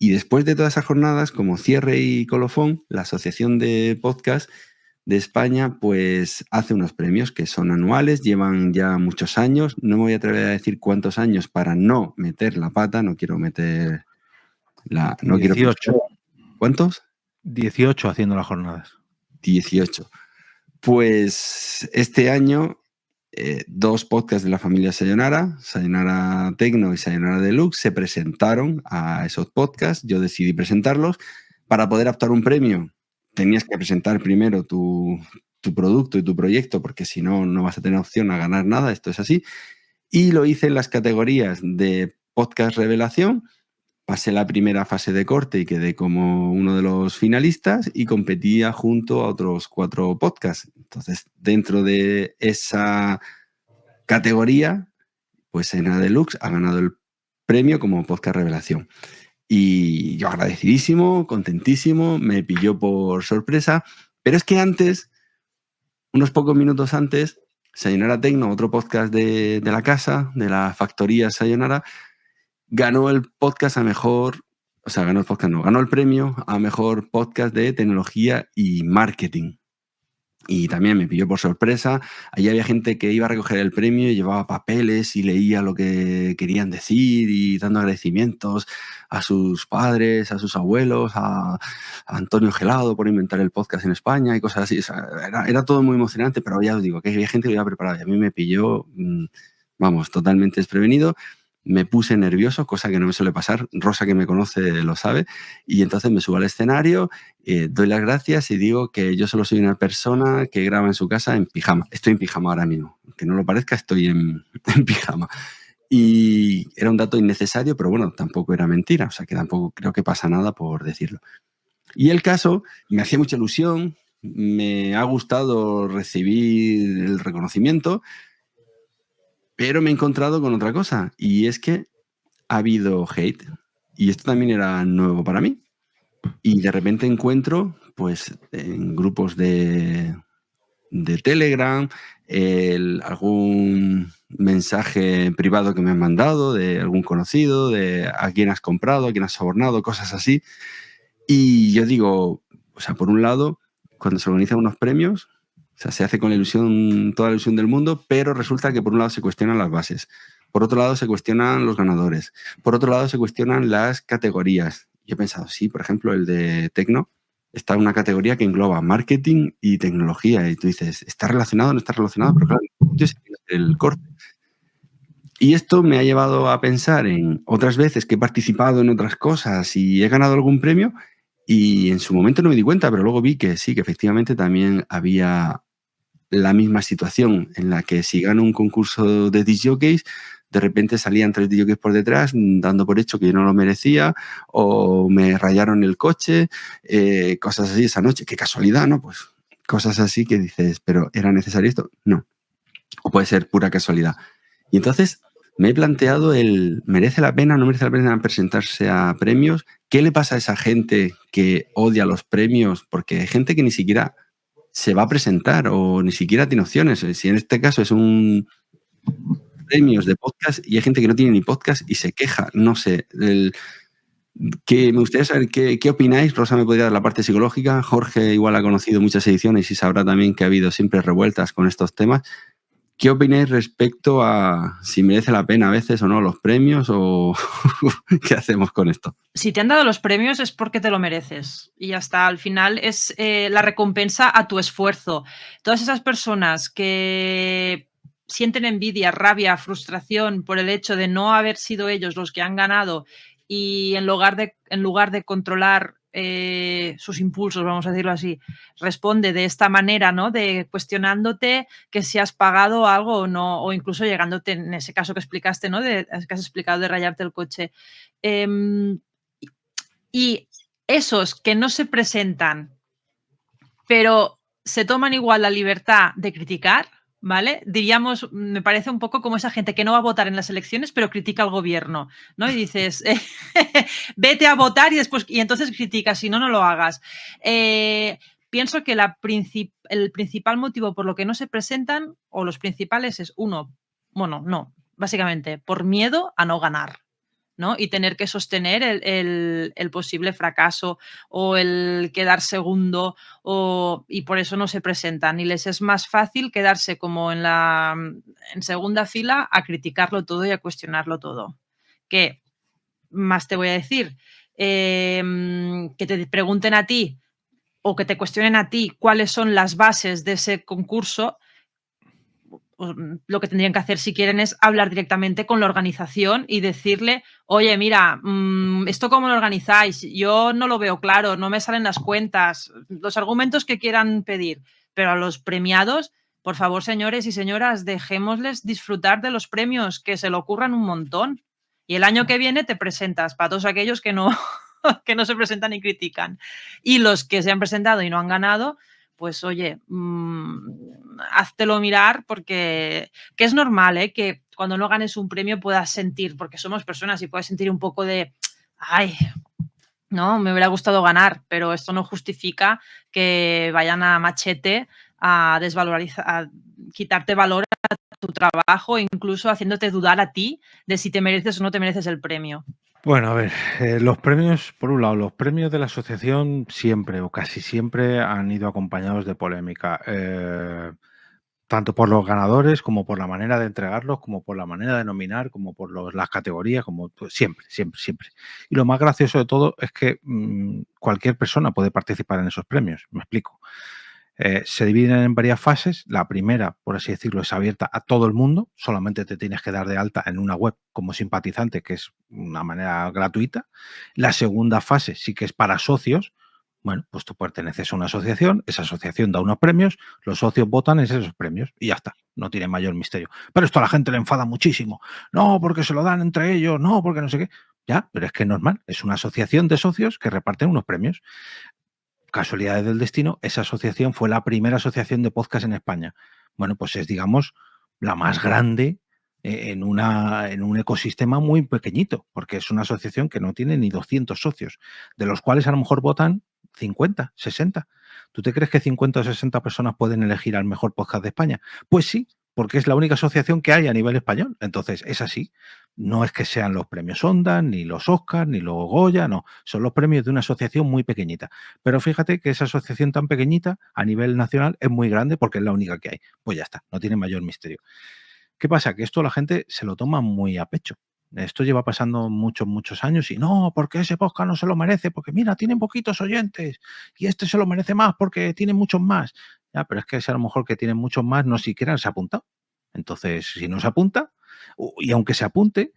después de todas esas jornadas, como cierre y colofón, la Asociación de Podcast de España pues hace unos premios que son anuales, llevan ya muchos años. No me voy a atrever a decir cuántos años para no meter la pata, no quiero meter la... No 18. Quiero... ¿Cuántos? 18 haciendo las jornadas. 18. Pues este año 2 podcasts de la familia Sayonara, Sayonara Tecno y Sayonara Deluxe, se presentaron a esos podcasts. Yo decidí presentarlos. Para poder optar un premio, tenías que presentar primero tu producto y tu proyecto, porque si no, no vas a tener opción a ganar nada. Esto es así. Y lo hice en las categorías de podcast revelación. Pasé la primera fase de corte y quedé como uno de los finalistas y competía junto a otros 4 podcasts. Entonces, dentro de esa categoría, pues Sayonara Deluxe ha ganado el premio como podcast revelación. Y yo agradecidísimo, contentísimo, me pilló por sorpresa. Pero es que antes, unos pocos minutos antes, Sayonara Tecno, otro podcast de la casa, de la factoría Sayonara, ganó el podcast a mejor, o sea, ganó el podcast, no, ganó el premio a mejor podcast de tecnología y marketing. Y también me pilló por sorpresa. Allí había gente que iba a recoger el premio y llevaba papeles y leía lo que querían decir y dando agradecimientos a sus padres, a sus abuelos, a Antonio Gelado por inventar el podcast en España y cosas así. O sea, era todo muy emocionante, pero ya os digo que había gente que lo iba preparada y a mí me pilló, vamos, totalmente desprevenido. Me puse nervioso, cosa que no me suele pasar. Rosa, que me conoce, lo sabe. Y entonces me subo al escenario, doy las gracias y digo que yo solo soy una persona que graba en su casa en pijama. Estoy en pijama ahora mismo. Aunque no lo parezca, estoy en pijama. Y era un dato innecesario, pero bueno, tampoco era mentira. O sea que tampoco creo que pasa nada por decirlo. Y el caso, me hacía mucha ilusión, me ha gustado recibir el reconocimiento, pero me he encontrado con otra cosa, y es que ha habido hate, y esto también era nuevo para mí. Y de repente encuentro, pues, en grupos de Telegram, algún mensaje privado que me han mandado de algún conocido, de a quién has comprado, a quién has sobornado, cosas así. Y yo digo, o sea, por un lado, cuando se organizan unos premios, o sea, se hace con la ilusión, toda la ilusión del mundo, pero resulta que por un lado se cuestionan las bases, por otro lado se cuestionan los ganadores, por otro lado se cuestionan las categorías. Yo he pensado, sí, por ejemplo, el de Tecno está en una categoría que engloba marketing y tecnología, y tú dices, ¿está relacionado o no está relacionado? Pero claro, yo sé que es el corte. Y esto me ha llevado a pensar en otras veces que he participado en otras cosas y he ganado algún premio, y en su momento no me di cuenta, pero luego vi que sí, que efectivamente también había la misma situación en la que si gano un concurso de disc jockeys, de repente salían 3 disc jockeys por detrás dando por hecho que yo no lo merecía, o me rayaron el coche, cosas así esa noche. Qué casualidad, ¿no? Pues cosas así que dices, ¿pero era necesario esto? No. O puede ser pura casualidad. Y entonces me he planteado ¿merece la pena, no merece la pena presentarse a premios? ¿Qué le pasa a esa gente que odia los premios? Porque hay gente que ni siquiera se va a presentar o ni siquiera tiene opciones. Si en este caso es un premios de podcast y hay gente que no tiene ni podcast y se queja. No sé. Me gustaría saber qué opináis. Rosa me podría dar la parte psicológica. Jorge igual ha conocido muchas ediciones y sabrá también que ha habido siempre revueltas con estos temas. ¿Qué opináis respecto a si merece la pena a veces o no los premios o qué hacemos con esto? Si te han dado los premios es porque te lo mereces y hasta al final es la recompensa a tu esfuerzo. Todas esas personas que sienten envidia, rabia, frustración por el hecho de no haber sido ellos los que han ganado y en lugar de controlar sus impulsos, vamos a decirlo así, responde de esta manera, ¿no? De cuestionándote que si has pagado algo o no, o incluso llegándote, en ese caso que explicaste, ¿no? Que has explicado de rayarte el coche. Y esos que no se presentan, pero se toman igual la libertad de criticar, ¿vale? Diríamos, me parece un poco como esa gente que no va a votar en las elecciones, pero critica al gobierno, ¿no? Y dices, vete a votar y entonces criticas, si no, no lo hagas. Pienso que el principal motivo por lo que no se presentan, o los principales, es básicamente por miedo a no ganar, ¿no? Y tener que sostener el posible fracaso o el quedar segundo y por eso no se presentan. Y les es más fácil quedarse como en segunda fila a criticarlo todo y a cuestionarlo todo. ¿Qué más te voy a decir? Que te pregunten a ti o que te cuestionen a ti cuáles son las bases de ese concurso. Lo que tendrían que hacer si quieren es hablar directamente con la organización y decirle, oye, mira, ¿esto cómo lo organizáis? Yo no lo veo claro, no me salen las cuentas, los argumentos que quieran pedir, pero a los premiados, por favor, señores y señoras, dejémosles disfrutar de los premios, que se lo ocurran un montón. Y el año que viene te presentas para todos aquellos que no, que no se presentan y critican. Y los que se han presentado y no han ganado, pues oye, háztelo mirar porque que es normal, que cuando no ganes un premio puedas sentir, porque somos personas y puedes sentir un poco de, ay, no, me hubiera gustado ganar, pero esto no justifica que vayan a machete a desvalorizar, a quitarte valor a tu trabajo, incluso haciéndote dudar a ti de si te mereces o no te mereces el premio. Bueno, a ver, los premios, por un lado, los premios de la asociación siempre o casi siempre han ido acompañados de polémica, tanto por los ganadores como por la manera de entregarlos, como por la manera de nominar, como por las categorías, como siempre. Y lo más gracioso de todo es que cualquier persona puede participar en esos premios, me explico. Se dividen en varias fases. La primera, por así decirlo, es abierta a todo el mundo. Solamente te tienes que dar de alta en una web como simpatizante, que es una manera gratuita. La segunda fase sí que es para socios. Bueno, pues tú perteneces a una asociación, esa asociación da unos premios, los socios votan en esos premios y ya está, no tiene mayor misterio. Pero esto a la gente le enfada muchísimo. No, porque se lo dan entre ellos, no, porque no sé qué. Ya, pero es que es normal, es una asociación de socios que reparten unos premios. Casualidades del destino, esa asociación fue la primera asociación de podcast en España. Bueno, pues es, digamos, la más grande en un ecosistema muy pequeñito, porque es una asociación que no tiene ni 200 socios, de los cuales a lo mejor votan 50, 60. ¿Tú te crees que 50 o 60 personas pueden elegir al mejor podcast de España? Pues sí, porque es la única asociación que hay a nivel español. Entonces, es así. No es que sean los premios Ondas, ni los Oscars, ni los Goya, no. Son los premios de una asociación muy pequeñita. Pero fíjate que esa asociación tan pequeñita a nivel nacional es muy grande porque es la única que hay. Pues ya está, no tiene mayor misterio. ¿Qué pasa? Que esto la gente se lo toma muy a pecho. Esto lleva pasando muchos años y no, porque ese podcast no se lo merece, porque mira, tienen poquitos oyentes y este se lo merece más porque tiene muchos más. Ya, pero es que ese a lo mejor que tiene muchos más no siquiera se ha apuntado. Entonces, si no se apunta, y aunque se apunte,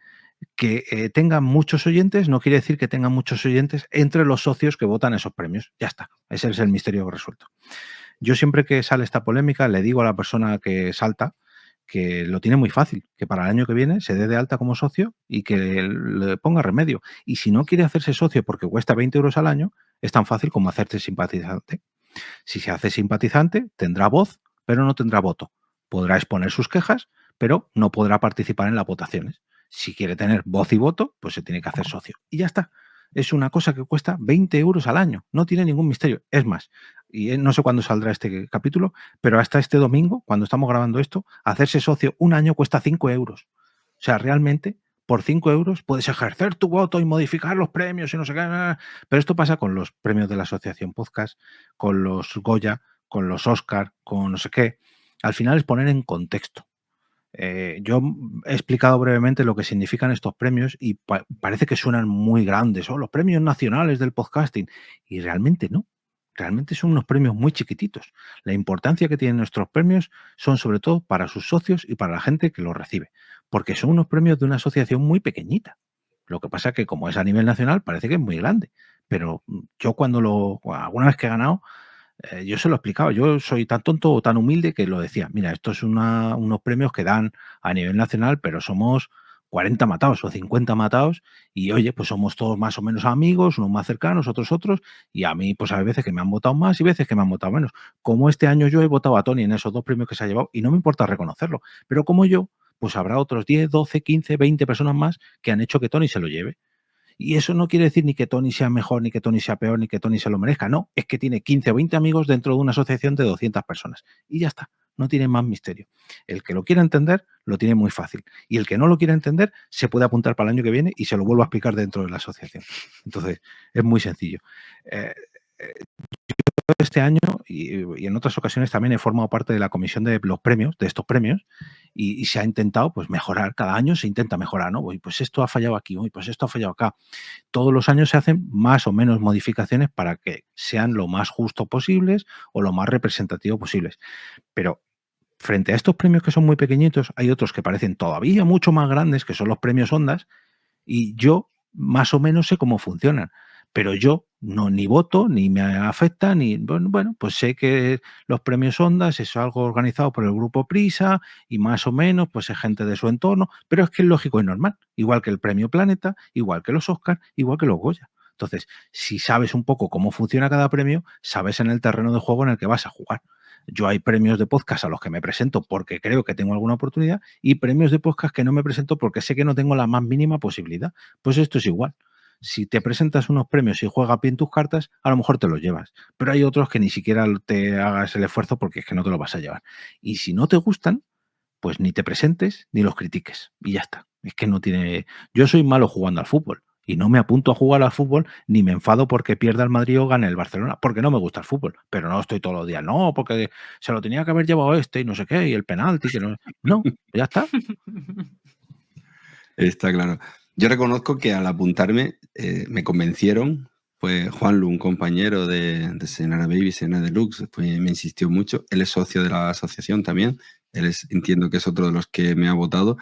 que tengan muchos oyentes no quiere decir que tengan muchos oyentes entre los socios que votan esos premios. Ya está, ese es el misterio resuelto. Yo siempre que sale esta polémica le digo a la persona que salta que lo tiene muy fácil, que para el año que viene se dé de alta como socio y que le ponga remedio. Y si no quiere hacerse socio porque cuesta 20 euros al año, es tan fácil como hacerse simpatizante. Si se hace simpatizante, tendrá voz, pero no tendrá voto. Podrá exponer sus quejas, pero no podrá participar en las votaciones. Si quiere tener voz y voto, pues se tiene que hacer socio. Y ya está. Es una cosa que cuesta 20 euros al año. No tiene ningún misterio. Es más, y no sé cuándo saldrá este capítulo, pero hasta este domingo, cuando estamos grabando esto, hacerse socio un año cuesta 5 euros. O sea, realmente, por 5 euros puedes ejercer tu voto y modificar los premios y no sé qué. Pero esto pasa con los premios de la Asociación Podcast, con los Goya, con los Oscar, con no sé qué. Al final es poner en contexto. Yo he explicado brevemente lo que significan estos premios y parece que suenan muy grandes, los premios nacionales del podcasting, y realmente no. Realmente son unos premios muy chiquititos. La importancia que tienen nuestros premios son sobre todo para sus socios y para la gente que los recibe, porque son unos premios de una asociación muy pequeñita. Lo que pasa que como es a nivel nacional parece que es muy grande, pero yo alguna vez que he ganado, yo se lo explicaba, yo soy tan tonto o tan humilde que lo decía, mira, esto es unos premios que dan a nivel nacional, pero somos 40 matados o 50 matados y oye, pues somos todos más o menos amigos, unos más cercanos, otros, y a mí pues hay veces que me han votado más y veces que me han votado menos. Como este año yo he votado a Tony en esos 2 premios que se ha llevado y no me importa reconocerlo, pero como yo, pues habrá otros 10, 12, 15, 20 personas más que han hecho que Tony se lo lleve. Y eso no quiere decir ni que Tony sea mejor, ni que Tony sea peor, ni que Tony se lo merezca. No, es que tiene 15 o 20 amigos dentro de una asociación de 200 personas. Y ya está, no tiene más misterio. El que lo quiera entender, lo tiene muy fácil. Y el que no lo quiera entender, se puede apuntar para el año que viene y se lo vuelvo a explicar dentro de la asociación. Entonces, es muy sencillo. Este año y en otras ocasiones también he formado parte de la comisión de los premios, de estos premios, y se ha intentado pues mejorar. Cada año se intenta mejorar, ¿no? Pues esto ha fallado aquí, pues esto ha fallado acá. Todos los años se hacen más o menos modificaciones para que sean lo más justo posibles o lo más representativo posibles. Pero frente a estos premios que son muy pequeñitos, hay otros que parecen todavía mucho más grandes, que son los premios Ondas, y yo más o menos sé cómo funcionan. Pero yo ni voto, ni me afecta, ni bueno, pues sé que los premios Ondas es algo organizado por el grupo Prisa y más o menos pues es gente de su entorno, pero es que es lógico y normal, igual que el premio Planeta, igual que los Oscar, igual que los Goya. Entonces, si sabes un poco cómo funciona cada premio, sabes en el terreno de juego en el que vas a jugar. Yo hay premios de podcast a los que me presento porque creo que tengo alguna oportunidad y premios de podcast que no me presento porque sé que no tengo la más mínima posibilidad. Pues esto es igual. Si te presentas unos premios y juegas bien tus cartas, a lo mejor te los llevas. Pero hay otros que ni siquiera te hagas el esfuerzo porque es que no te lo vas a llevar. Y si no te gustan, pues ni te presentes ni los critiques. Y ya está. Es que no tiene... Yo soy malo jugando al fútbol. Y no me apunto a jugar al fútbol ni me enfado porque pierda el Madrid o gane el Barcelona. Porque no me gusta el fútbol. Pero no estoy todos los días. No, porque se lo tenía que haber llevado y no sé qué. Y el penalti. Que no, no, ya está. Está claro. Yo reconozco que al apuntarme me convencieron. Pues Juanlu, un compañero de Sayonara Baby, Sayonara Deluxe, pues me insistió mucho. Él es socio de la asociación también. Entiendo que es otro de los que me ha votado.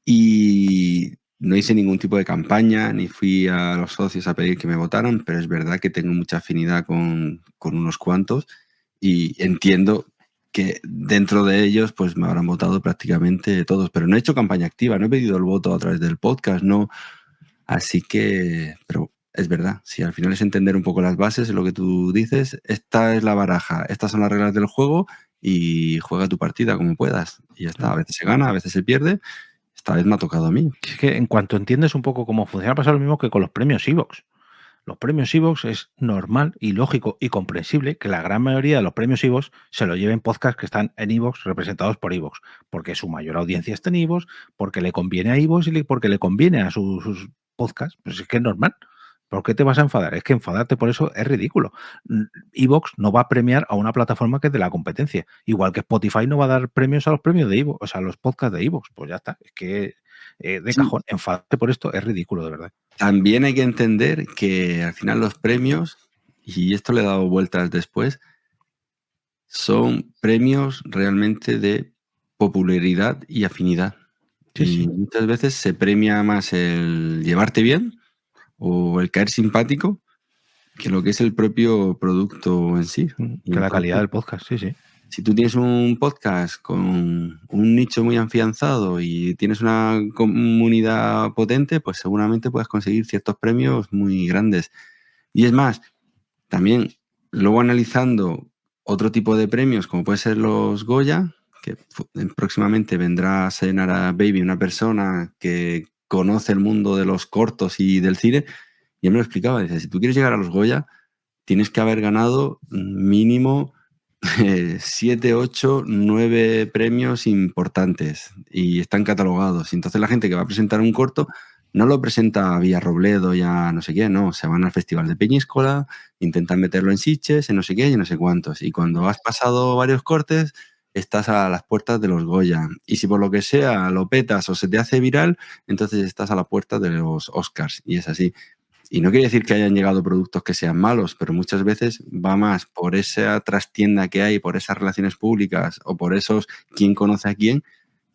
Y no hice ningún tipo de campaña, ni fui a los socios a pedir que me votaran, pero es verdad que tengo mucha afinidad con unos cuantos y entiendo que dentro de ellos pues me habrán votado prácticamente todos, pero no he hecho campaña activa, no he pedido el voto a través del podcast, no. Así que, pero es verdad, si al final es entender un poco las bases, lo que tú dices, esta es la baraja, estas son las reglas del juego y juega tu partida como puedas. Y ya está, a veces se gana, a veces se pierde. Esta vez me ha tocado a mí. Es que en cuanto entiendes un poco cómo funciona, pasa lo mismo que con los premios iVoox. Los premios iVoox es normal y lógico y comprensible que la gran mayoría de los premios iVoox se lo lleven podcasts que están en iVoox representados por iVoox, porque su mayor audiencia está en iVoox, porque le conviene a iVoox y porque le conviene a sus podcasts. Pues es que es normal. ¿Por qué te vas a enfadar? Es que enfadarte por eso es ridículo. iVoox no va a premiar a una plataforma que es de la competencia. Igual que Spotify no va a dar premios a los premios de iVoox, o sea, a los podcasts de iVoox. Pues ya está. Es que de cajón, enfadarte por esto es ridículo, de verdad. También hay que entender que al final los premios, y esto le he dado vueltas después, son premios realmente de popularidad y afinidad. Sí. Muchas veces se premia más el llevarte bien o el caer simpático que lo que es el propio producto en sí. Que la calidad del podcast, sí. Si tú tienes un podcast con un nicho muy afianzado y tienes una comunidad potente, pues seguramente puedes conseguir ciertos premios muy grandes. Y es más, también luego analizando otro tipo de premios, como puede ser los Goya, que próximamente vendrá a Sayonara Baby, una persona que conoce el mundo de los cortos y del cine, y él me lo explicaba, dice, si tú quieres llegar a los Goya, tienes que haber ganado mínimo 7, 8, 9 premios importantes y están catalogados. Y entonces la gente que va a presentar un corto no lo presenta vía Robledo, ya no sé qué, no, se van al Festival de Peñíscola, intentan meterlo en Sitges, en no sé qué y no sé cuántos. Y cuando has pasado varios cortes, estás a las puertas de los Goya. Y si por lo que sea lo petas o se te hace viral, entonces estás a la puerta de los Oscars. Y es así. Y no quiere decir que hayan llegado productos que sean malos, pero muchas veces va más por esa trastienda que hay, por esas relaciones públicas o por esos quién conoce a quién,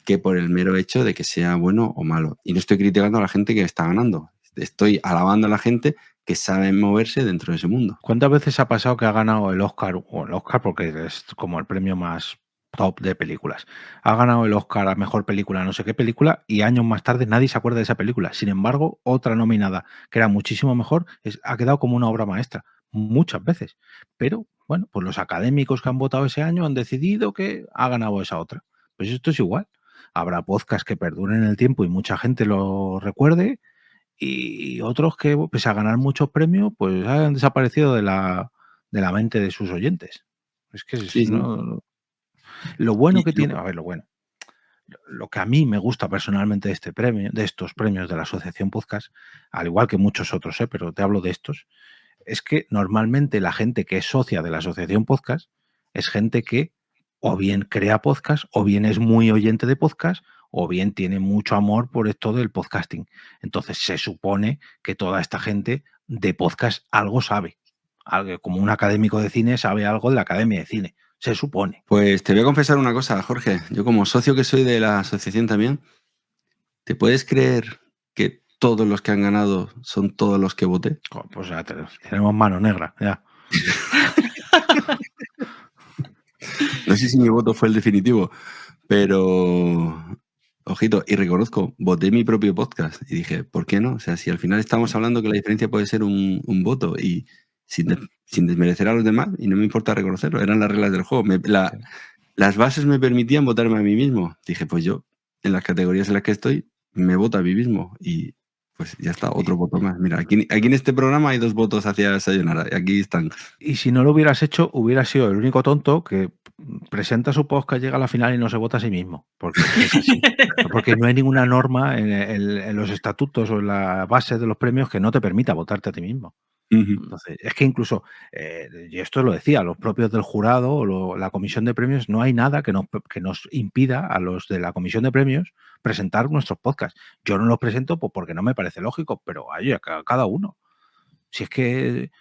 que por el mero hecho de que sea bueno o malo. Y no estoy criticando a la gente que está ganando. Estoy alabando a la gente que sabe moverse dentro de ese mundo. ¿Cuántas veces ha pasado que ha ganado el Oscar, o el Oscar porque es como el premio más top de películas? Ha ganado el Oscar a mejor película, no sé qué película, y años más tarde nadie se acuerda de esa película. Sin embargo, otra nominada que era muchísimo mejor ha quedado como una obra maestra, muchas veces. Pero bueno, pues los académicos que han votado ese año han decidido que ha ganado esa otra. Pues esto es igual. Habrá podcasts que perduren en el tiempo y mucha gente lo recuerde, y otros que, pese a ganar muchos premios, pues han desaparecido de la mente de sus oyentes. Es que Sí, sí. no, lo bueno Y que tiene, a ver, lo bueno, lo que a mí me gusta personalmente de este premio, de estos premios de la Asociación Podcast, al igual que muchos otros, pero te hablo de estos, es que normalmente la gente que es socia de la Asociación Podcast es gente que o bien crea podcast, o bien es muy oyente de podcast, o bien tiene mucho amor por esto del podcasting. Entonces se supone que toda esta gente de podcast algo sabe. Algo, como un académico de cine sabe algo de la academia de cine. Se supone. Pues te voy a confesar una cosa, Jorge. Yo como socio que soy de la asociación también, ¿te puedes creer que todos los que han ganado son todos los que voté? Pues ya tenemos mano negra, ya. No sé si mi voto fue el definitivo, pero ojito, y reconozco, voté mi propio podcast y dije, ¿por qué no? O sea, si al final estamos hablando que la diferencia puede ser un voto y sin desmerecer a los demás, y no me importa reconocerlo, eran las reglas del juego. Las bases me permitían votarme a mí mismo. Dije, pues yo, en las categorías en las que estoy, me voto a mí mismo y pues ya está, otro voto más. Mira, aquí en este programa hay 2 votos hacia Sayonara y aquí están. Y si no lo hubieras hecho, hubieras sido el único tonto que presenta su podcast, llega a la final y no se vota a sí mismo. Porque es así. Porque no hay ninguna norma en los estatutos o en la base de los premios que no te permita votarte a ti mismo. Entonces, es que incluso, y esto lo decía, los propios del jurado o la comisión de premios, no hay nada que nos impida a los de la comisión de premios presentar nuestros podcasts. Yo no los presento pues, porque no me parece lógico, pero hay a cada uno. Si es que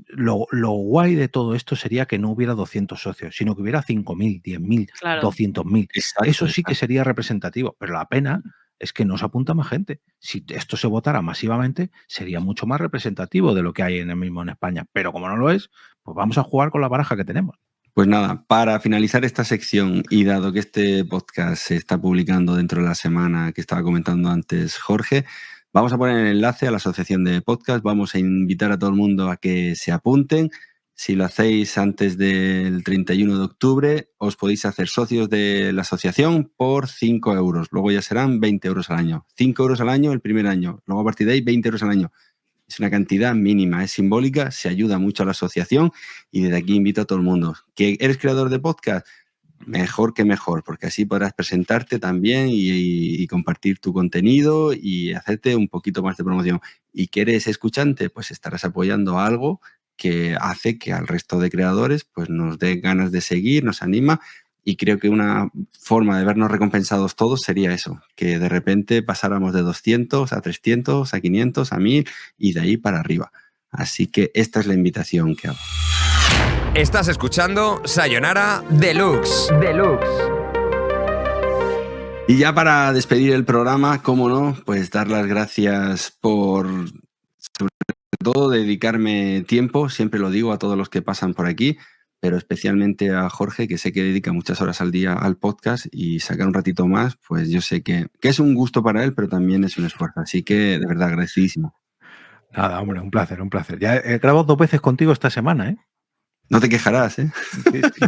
lo guay de todo esto sería que no hubiera 200 socios, sino que hubiera 5.000, 10.000, Claro. 200.000. Exacto, Eso sí que exacto. sería representativo, pero la pena es que no se apunta más gente. Si esto se votara masivamente, sería mucho más representativo de lo que hay mismo en España. Pero como no lo es, pues vamos a jugar con la baraja que tenemos. Pues nada, para finalizar esta sección y dado que este podcast se está publicando dentro de la semana que estaba comentando antes Jorge, vamos a poner el enlace a la asociación de podcast, vamos a invitar a todo el mundo a que se apunten. Si lo hacéis antes del 31 de octubre, os podéis hacer socios de la asociación por 5 euros. Luego ya serán 20 euros al año. 5 euros al año el primer año. Luego a partir de ahí 20 euros al año. Es una cantidad mínima, es simbólica, se ayuda mucho a la asociación y desde aquí invito a todo el mundo. ¿Que eres creador de podcast? Mejor que mejor, porque así podrás presentarte también y compartir tu contenido y hacerte un poquito más de promoción. ¿Y que eres escuchante? Pues estarás apoyando algo que hace que al resto de creadores pues nos dé ganas de seguir, nos anima. Y creo que una forma de vernos recompensados todos sería eso, que de repente pasáramos de 200 a 300, a 500, a 1000 y de ahí para arriba. Así que esta es la invitación que hago. Estás escuchando Sayonara Deluxe. Y ya para despedir el programa, cómo no, pues dar las gracias por, sobre todo, dedicarme tiempo, siempre lo digo a todos los que pasan por aquí, pero especialmente a Jorge, que sé que dedica muchas horas al día al podcast y sacar un ratito más, pues yo sé que es un gusto para él, pero también es un esfuerzo. Así que, de verdad, agradecidísimo. Nada, hombre, un placer, un placer. Ya he grabado 2 veces contigo esta semana, ¿eh? No te quejarás, ¿eh? Sí, sí.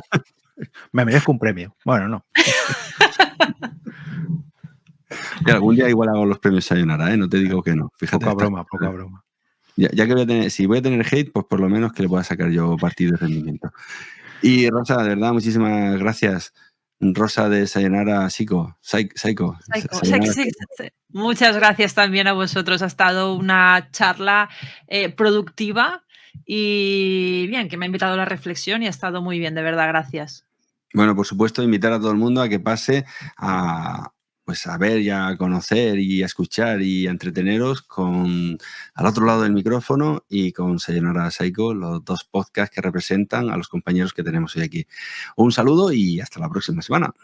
Me merezco un premio. Bueno, no. Y algún día igual hago los premios Sayonara, ¿eh? No te digo que no. Fíjate. Poca broma. Ya que si voy a tener hate, pues por lo menos que le pueda sacar yo partido de rendimiento. Y Rosa, de verdad, muchísimas gracias. Rosa de Sayonara Psycho. Muchas gracias también a vosotros. Ha estado una charla productiva y bien, que me ha invitado a la reflexión y ha estado muy bien, de verdad, gracias. Bueno, por supuesto, invitar a todo el mundo a que pase a ver y a conocer y a escuchar y a entreteneros al otro lado del micrófono y con Sayonara Psycho, los 2 podcasts que representan a los compañeros que tenemos hoy aquí. Un saludo y hasta la próxima semana.